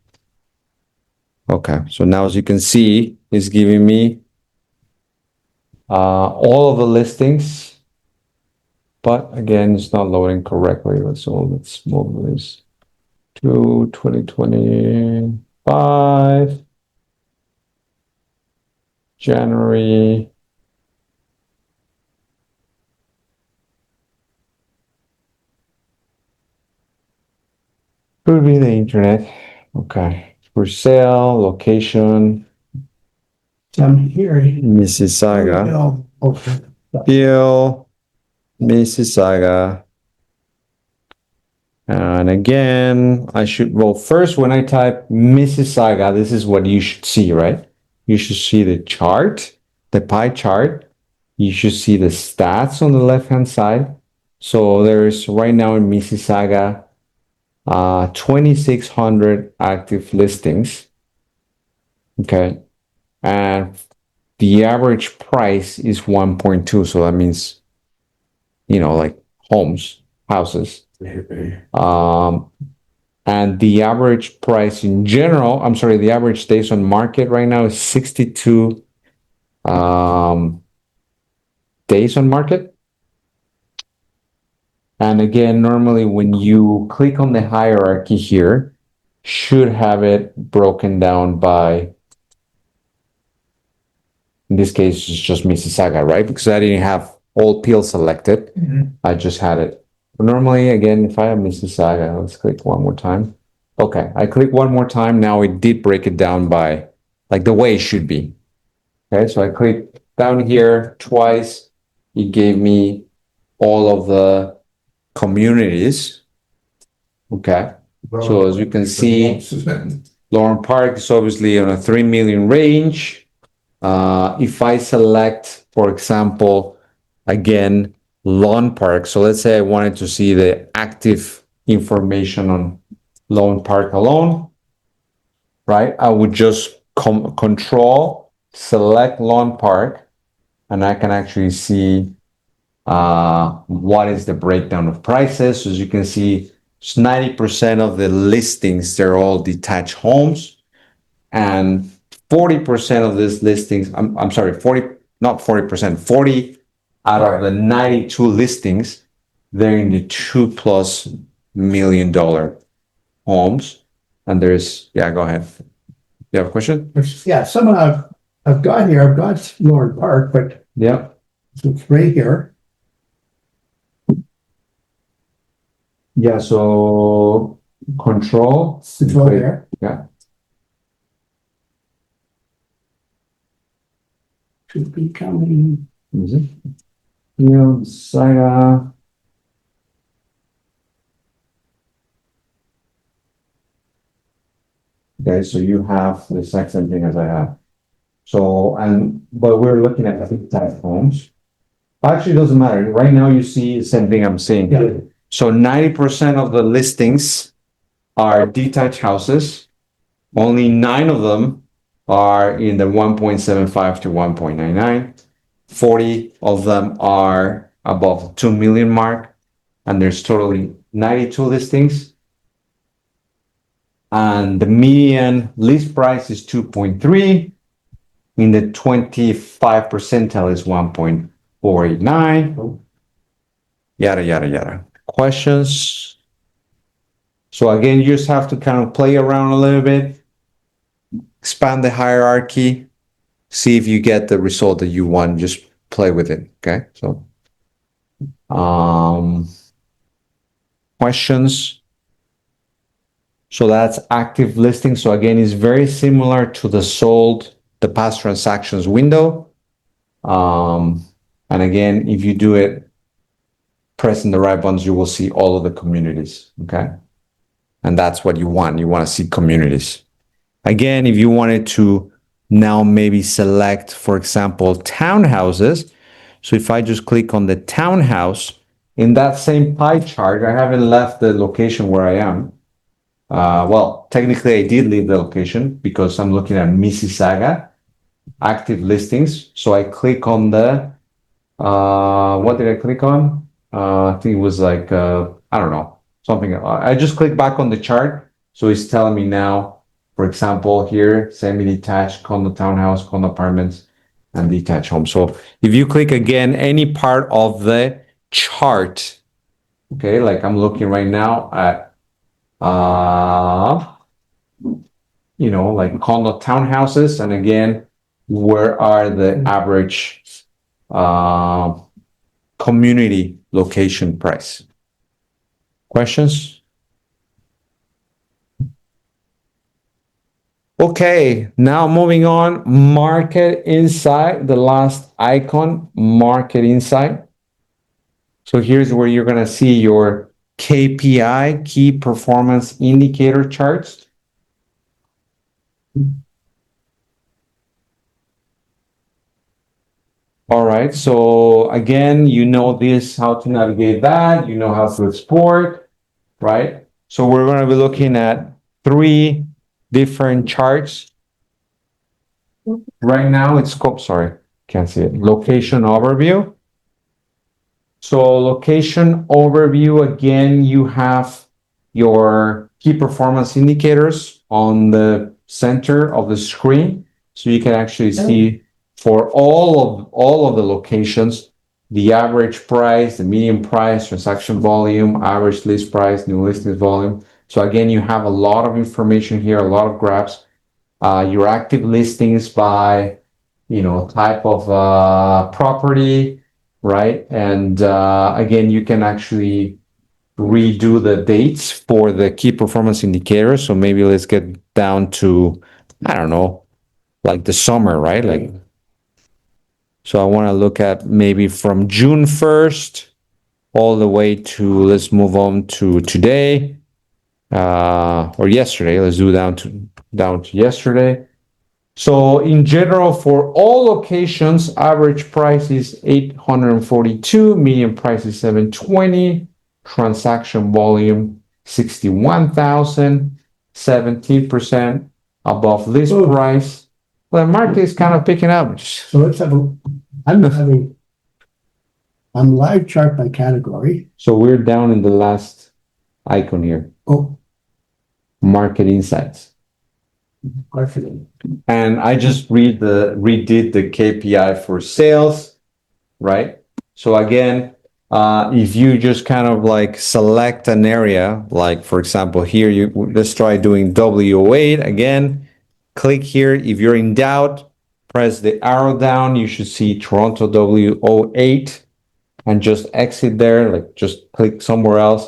Okay, so now as you can see, it's giving me all of the listings, but again, it's not loading correctly. Let's move this to 2025, January. Could be the internet. Okay, for sale, location, So I'm here. Mississauga. No, okay. Peel, Mississauga. And again, well, first, when I type Mississauga, this is what you should see, right? You should see the chart, the pie chart. You should see the stats on the left-hand side. So there's right now in Mississauga, 2,600 active listings. Okay. And the average price is 1.2. So that means, like houses. And the average price in general, the average days on market right now is 62 days on market. And again, normally when you click on the hierarchy here, should have it broken down by, in this case, it's just Mississauga, right? Because I didn't have all Peel selected. I just had it. But normally, again, if I have Mississauga, let's click one more time. Okay, I click one more time. Now it did break it down by like the way it should be. Okay, so I click down here twice. It gave me all of the communities. Okay, so as you can see, Lauren Park is obviously on a 3 million range. If I select, for example, again, Lawn Park. So let's say I wanted to see the active information on Lawn Park alone, right? I would just control, select Lawn Park, and I can actually see what is the breakdown of prices. So as you can see, it's 90% of the listings, they're all detached homes, and 40% of these listings, I'm sorry, 40 out of the 92 listings, they're in the $2+ million homes. And there's, go ahead. You have a question? Yeah, somehow I've got here, I've got Lauren Park, but Yeah. it's right here. Yeah, so control. Control there. Yeah. Should be coming. Is it? Saga. Okay, so you have the exact same thing as I have. So, but we're looking at the detached homes. Actually, it doesn't matter. Right now, you see the same thing I'm seeing. Yeah. So 90% of the listings are detached houses. Only 9 of them are in the 1.75 to 1.99. 40 of them are above 2 million mark, and there's totally 92 listings. And the median list price is 2.3. In the 25 percentile is 1.489. Yada, yada, yada. Questions? So again, you just have to kind of play around a little bit, expand the hierarchy, see if you get the result that you want. Just play with it. Okay. So, questions. So that's active listing. So again, it's very similar to the past transactions window. And again, if you do it, pressing the right buttons, you will see all of the communities. Okay. And that's what you want. You want to see communities. Again, if you wanted to now maybe select, for example, townhouses. So if I just click on the townhouse in that same pie chart, I haven't left the location where I am. Well, technically I did leave the location because I'm looking at Mississauga active listings. So I click on the, what did I click on? I think it was like, I don't know, something. I just clicked back on the chart. So it's telling me now, for example, here, semi-detached, condo townhouse, condo apartments, and detached home. So if you click again, any part of the chart, okay, like I'm looking right now at, like condo townhouses. And again, where are the average community location price? Questions? Okay, now moving on, market insight, the last icon, market insight. So here's where you're going to see your KPI, key performance indicator charts. All right, so again, you know this, how to navigate that, you know how to export, right? So we're going to be looking at 3 different charts. Right now it's called, sorry, can't see it, location overview. So location overview, again, you have your key performance indicators on the center of the screen. So you can actually see for all of the locations, the average price, the median price, transaction volume, average list price, new listings volume. So again, you have a lot of information here, a lot of graphs. Your active listings by, type of property, right? And again, you can actually redo the dates for the key performance indicators. So maybe let's get down to, I don't know, like the summer, right? Like, so I want to look at maybe from June 1st all the way to, let's move on to today, or yesterday. Let's do down to yesterday. So in general, for all locations, average price is 842, median price is 720, transaction volume 61,000, 17% above list price. Well, the market is kind of picking up. So let's have I'm live chart by category. So we're down in the last icon here. Oh, Market insights. question. And I just redid the KPI for sales, right? So again, if you just kind of like select an area, like for example, here, let's try doing W08 again. Click here. If you're in doubt, press the arrow down. You should see Toronto W08 and just exit there, like just click somewhere else.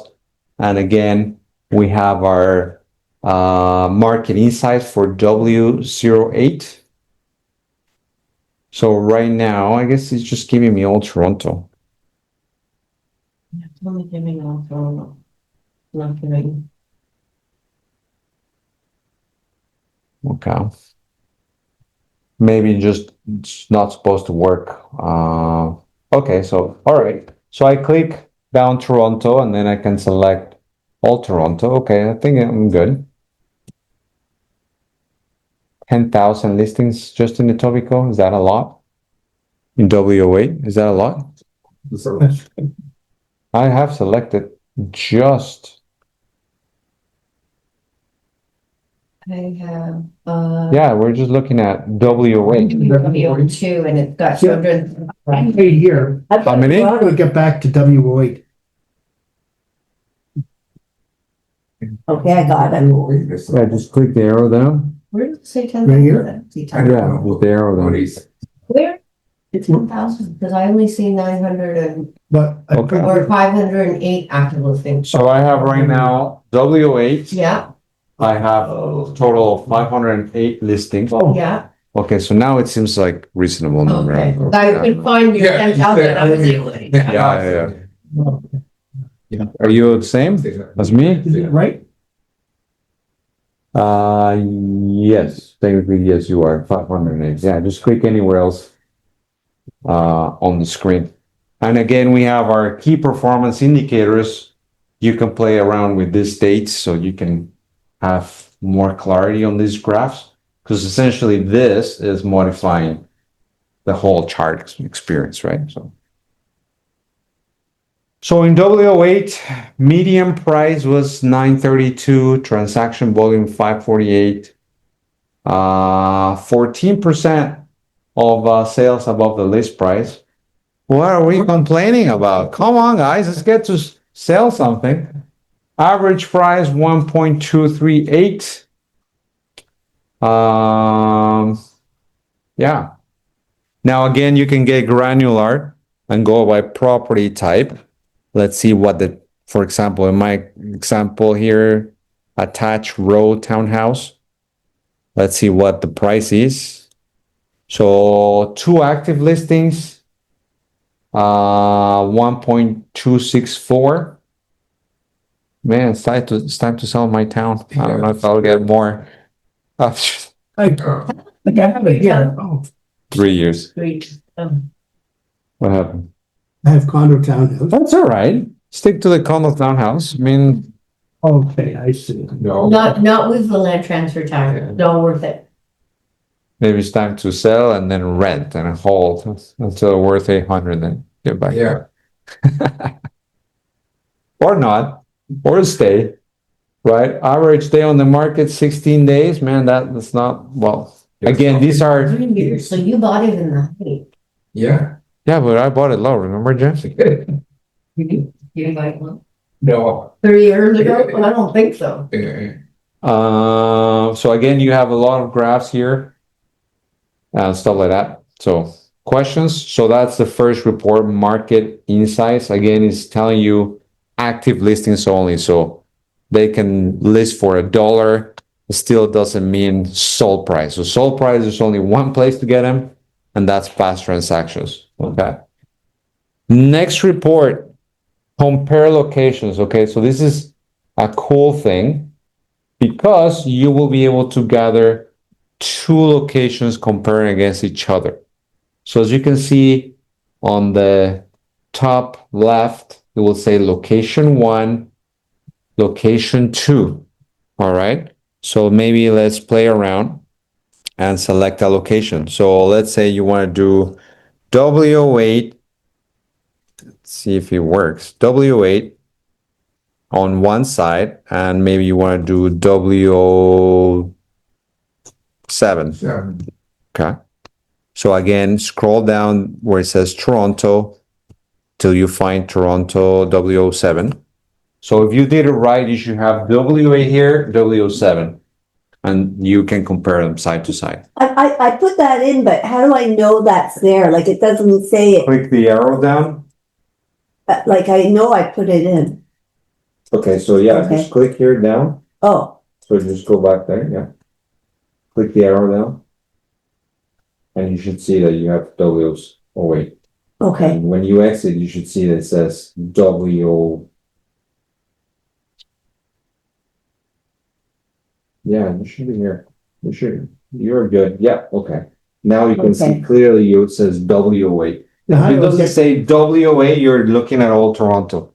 And again, we have our market insights for W08. So right now, I guess it's just giving me all Toronto. It's only giving all Toronto. Not giving. Okay. Maybe just it's not supposed to work. Okay, so, all right. So I click down Toronto and then I can select all Toronto. Okay, I think I'm good. 10,000 listings just in Etobicoke. Is that a lot? In W08, is that a lot? I have selected just, I have, yeah, we're just looking at W08. W2 and it's got 200. Right here, I've got How many? I'm gonna get back to W08. Okay, I got it. Yeah, just click the arrow down. Where does it say ten Right thousand? Yeah, with the arrow down. Where? It's 1,000, because I only see 900 and, But Okay. or 508 active listings. So I have right now W8. Yeah, I have a total of 508 listings. oh, yeah, Okay, so now it seems like reasonable number. okay. I could find your Yeah, 10,000, I was able to. Yeah. Are you the same as me? is it right? Yes, technically, yes, you are 508. Yeah, just click anywhere else on the screen. And again, we have our key performance indicators. You can play around with these dates so you can have more clarity on these graphs, because essentially this is modifying the whole chart experience, right? So in W08, median price was 932, transaction volume 548, 14% of sales above the list price. What are we complaining about? Come on, guys, let's get to sell something. Average price 1.238. Yeah. Now again, you can get granular and go by property type. Let's see what for example, in my example here, attached row townhouse. Let's see what the price is. So 2 active listings, 1.264. Man, it's time to sell my town. I don't know if I'll get more. I have it here. Oh, 3 years. Great. What happened? I have condo townhouse. That's all right. Stick to the condo townhouse. I mean, Okay, I see. No. Not with the land transfer tax, not worth it. maybe it's time to sell and then rent and hold until worth 800, then get back. Yeah. Or not, or stay, right? Average day on the market, 16 days. Man, that's not, well, again, these are, 3 years, so you bought it in the height. Yeah. yeah, but I bought it low. Remember, Jeff? You didn't buy one? No. 3 years ago? I don't think so. So again, you have a lot of graphs here and stuff like that. So questions. So that's the first report, market insights. Again, it's telling you active listings only. So they can list for $1. It still doesn't mean sold price. So sold price is only one place to get them, and that's past transactions. Okay. Next report, compare locations. Okay. So this is a cool thing, because you will be able to gather 2 locations comparing against each other. So as you can see on the top left, it will say location 1, location 2. All right. So maybe let's play around and select a location. So let's say you want to do W08. Let's see if it works. W8 on one side, and maybe you want to do W7. Yeah. Okay. So again, scroll down where it says Toronto till you find Toronto W07. So if you did it right, you should have W8 here, W07, and you can compare them side to side. I put that in, but how do I know that's there? Like, it doesn't say it, Click the arrow down. like, I know I put it in. Okay, so yeah, Okay. just click here down. Oh, So just go back there, yeah. Click the arrow down. And you should see that you have W08. okay. And when you exit, you should see that it says W. Yeah, you should be here. You're good. Yeah, okay. Now you can see Okay. clearly it says W8. Now, how If it do I doesn't get, say WA, you're looking at all Toronto.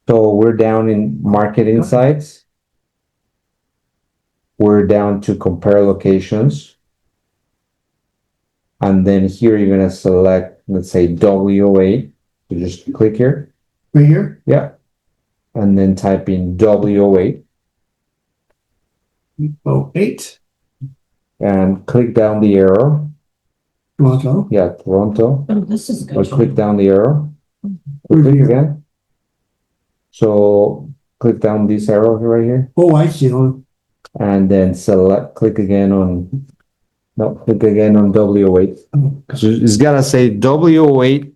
So we're down in market insights. We're down to compare locations. And then here you're gonna select, let's say WA. So just click here. right here? Yeah. And then type in WA Oh, 8, and click down the arrow. Toronto. Yeah, Toronto. Oh, this is Or good. click down the arrow. Where's Click the- again. So click down this arrow right here. Oh, I see, on, And then click again on, no, click again on W8. oh, So it's gotta say W8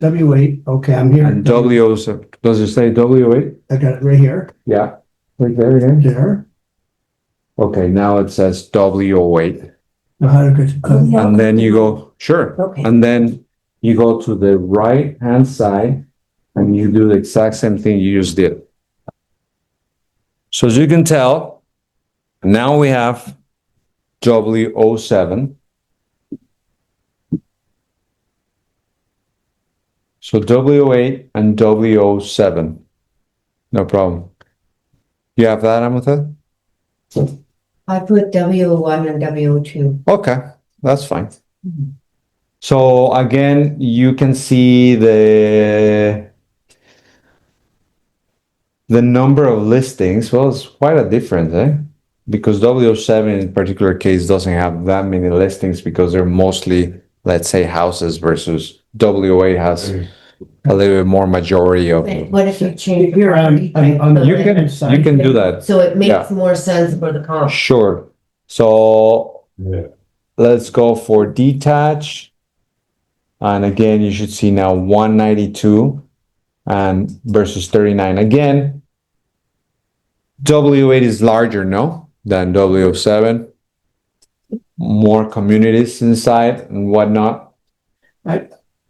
W8, okay, I'm here. and W, does it say W8? I got it right here, Yeah. Click there again. there. Okay, now it says W8. Now, how to get, Yeah. And then you go, sure. Okay. And then you go to the right hand side and you do the exact same thing you just did. So as you can tell, now we have W07. So W08 and W07. No problem. You have that, Amatha? I put W1 and W2. Okay, that's fine. So again, you can see the number of listings. Well, it's quite a difference, eh? Because W07 in particular case doesn't have that many listings because they're mostly, let's say, houses versus W8 has a little bit more majority of. But what if you change? the Here, property type on the so You that- can, right-hand side. you can do that. So it makes Yeah. more sense for the comp. Sure. So let's go for detach. And again, you should see now 192 and versus 39. Again, W8 is larger, no, than W07. More communities inside and whatnot.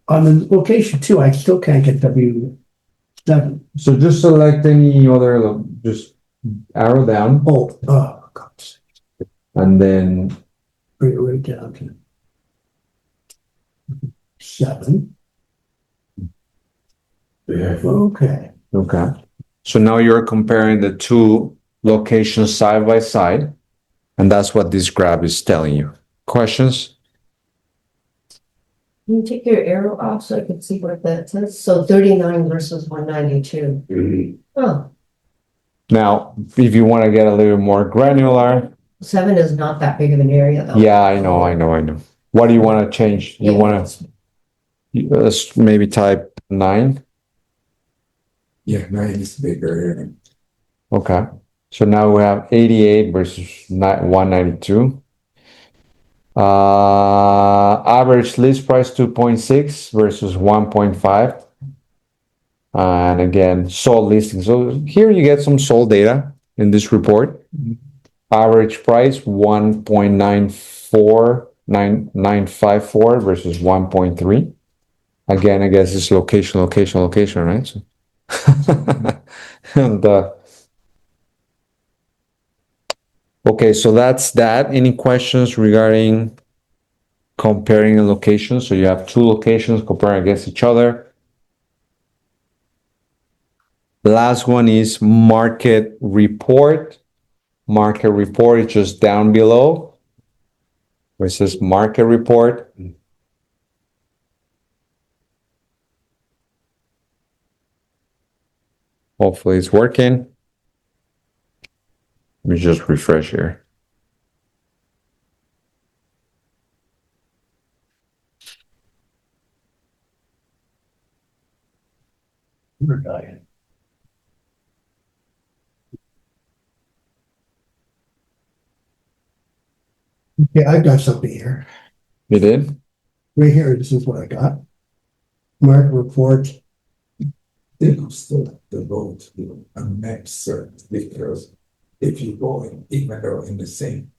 On the location too, I still can't get W7. So just select any other, just arrow down Oh, God, and then bring it right down to 7. Okay. okay. So now you're comparing the two locations side by side, and that's what this graph is telling you. Questions? Can you take your arrow off so I can see what that says? So 39 versus 192. Oh, Now, if you want to get a little more granular, 7 is not that big of an area though. yeah, I know. What do you want to change? You Yeah. want to maybe type 9? Yeah, mine is bigger. Okay. So now we have 88 versus 192. Average list price 2.6 versus 1.5. And again, sold listings. So here you get some sold data in this report. Average price 1.94954 versus 1.3. Again, I guess it's location, right? So and okay, so that's that. Any questions regarding comparing a location? So you have two locations comparing against each other. The last one is market report. Market report is just down below where it says market report. Hopefully it's working. Let me just refresh here. We're dying. Okay, I've got something here. You did? Right here, this is what I got. Market report. They could still have to go to a map search because if you go in, even though in the same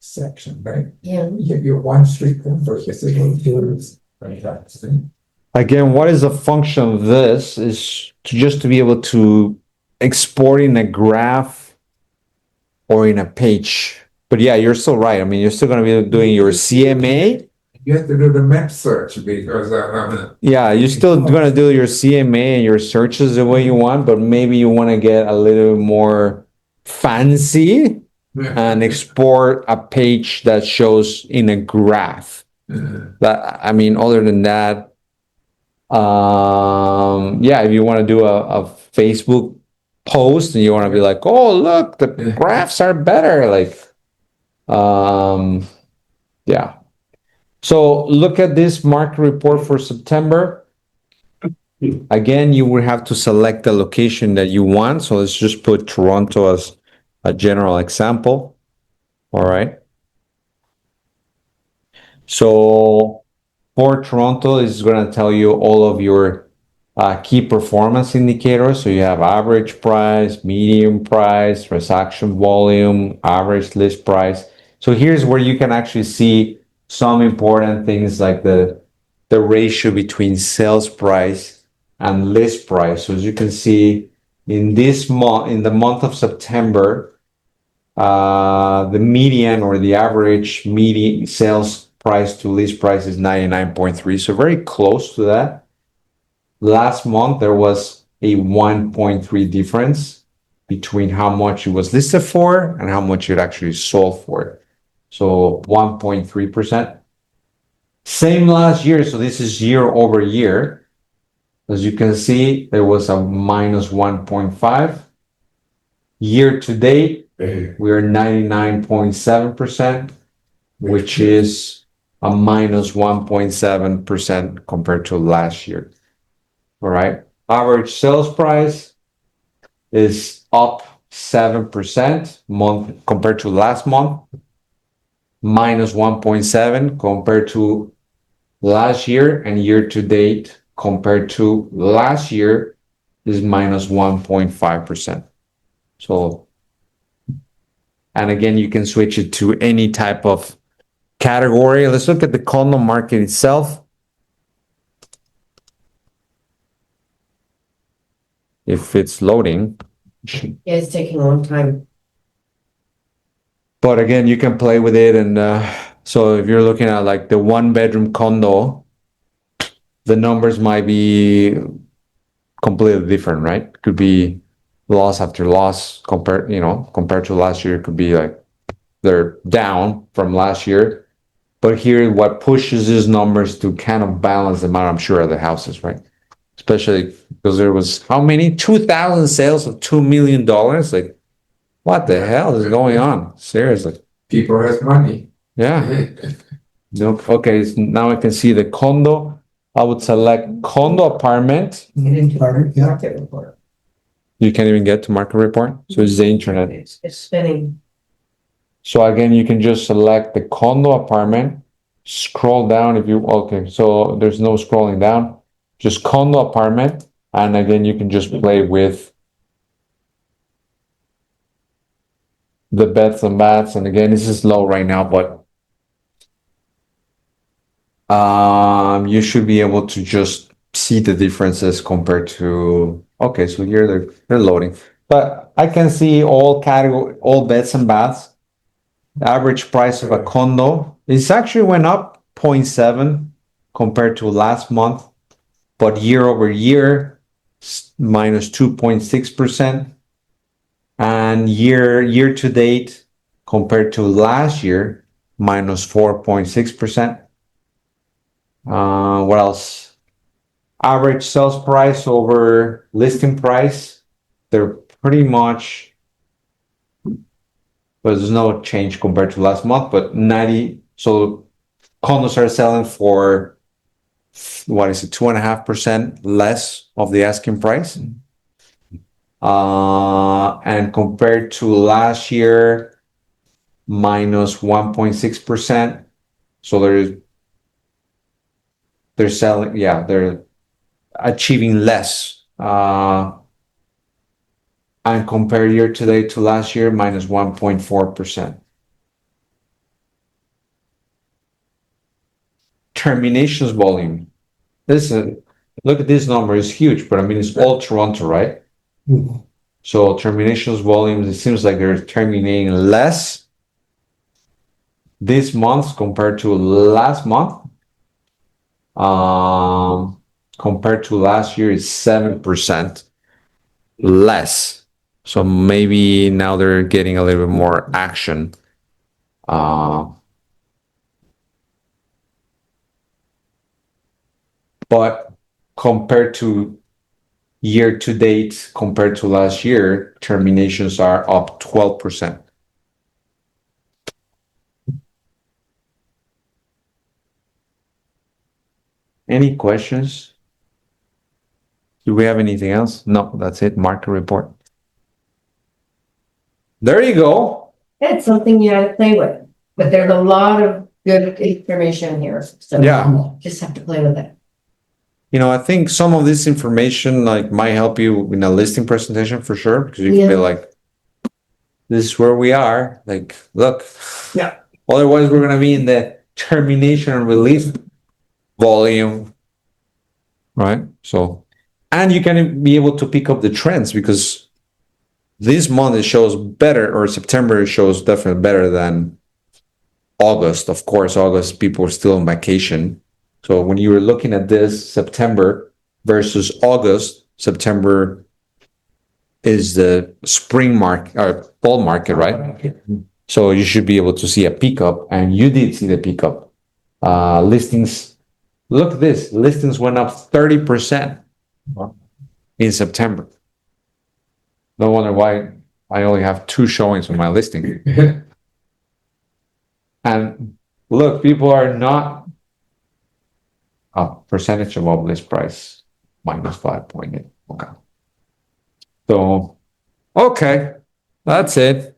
section, right? Yeah. You're one street over, yes, it goes right, that's it. Again, what is the function of this is just to be able to export in a graph or in a page But yeah, you're still right. I mean, you're still going to be doing your CMA. You have to do the map search because Yeah, you're still going to do your CMA and your searches the way you want, but maybe you want to get a little more fancy and export a page that shows in a graph. That, I mean, other than that, yeah, if you want to do a Facebook post and you want to be like, oh, look, the graphs are better. Like, yeah. So look at this market report for September. Again, you will have to select the location that you want. So let's just put Toronto as a general example. All right. So for Toronto, this is going to tell you all of your key performance indicators. So you have average price, median price, transaction volume, average list price. So here's where you can actually see some important things like the ratio between sales price and list price. So as you can see in this month, in the month of September, the median or the average median sales price to list price is 99.3. So very close to that. Last month, there was a 1.3 difference between how much it was listed for and how much it actually sold for. So 1.3%. Same last year. So this is year over year. As you can see, there was a minus 1.5. Year to date, we're 99.7%, which is a minus 1.7% compared to last year. All right. Average sales price is up 7% month compared to last month, minus 1.7 compared to last year, and year to date compared to last year is minus 1.5%. So, and again, you can switch it to any type of category. Let's look at the condo market itself. If it's loading. Yeah, it's taking a long time. But again, you can play with it. And so if you're looking at like the 1-bedroom condo, the numbers might be completely different, right? Could be loss after loss compared to last year. It could be like they're down from last year. But here, what pushes these numbers to kind of balance them out, I'm sure, are the houses, right? Especially because there was how many? 2,000 sales of $2 million. Like, what the hell is going on? Seriously. people has money. Yeah. Nope. Okay. So now I can see the condo. I would select condo apartment. Apartment, yeah. Market report. You can't even get to market report. So it's the internet. It's spinning. So again, you can just select the condo apartment, scroll down if you, okay. So there's no scrolling down, just condo apartment. And again, you can just play with the beds and baths. And again, this is low right now, but you should be able to just see the differences compared to, okay, so here they're loading, but I can see all beds and baths. The average price of a condo is actually went up 0.7 compared to last month, but year over year, minus 2.6%. And year to date compared to last year, minus 4.6%. What else? Average sales price over listing price. They're pretty much, but there's no change compared to last month, but 90. So condos are selling for, what is it, 2.5% less of the asking price. And compared to last year, minus 1.6%. So they're selling, yeah, they're achieving less. And compare year to date to last year, minus 1.4%. Terminations volume. Listen, look at this number, it's huge, but I mean, it's all Toronto, right? Mhm. So terminations volumes, it seems like they're terminating less this month compared to last month, compared to last year is 7% less. So maybe now they're getting a little bit more action. But compared to year to date, compared to last year, terminations are up 12%. Any questions? Do we have anything else? No, that's it. Market report. There you go. It's something you have to play with, but there's a lot of good information here, so. Yeah. Just have to play with it. You know, I think some of this information like might help you in a listing presentation for sure, because you can be Yeah. like, this is where we are. Like, look. Yeah. Otherwise, we're gonna be in the termination and release volume, right? So, and you can be able to pick up the trends because this month it shows better, or September shows definitely better than August. Of course, August people are still on vacation. So when you were looking at this September versus August, September is the spring market or fall market, right? So you should be able to see a pickup, and you did see the pickup. Listings, look at this, listings went up 30% in September. No wonder why I only have 2 showings on my listing. And look, people are not a percentage above list price, minus 5.8. Okay. So, okay, that's it.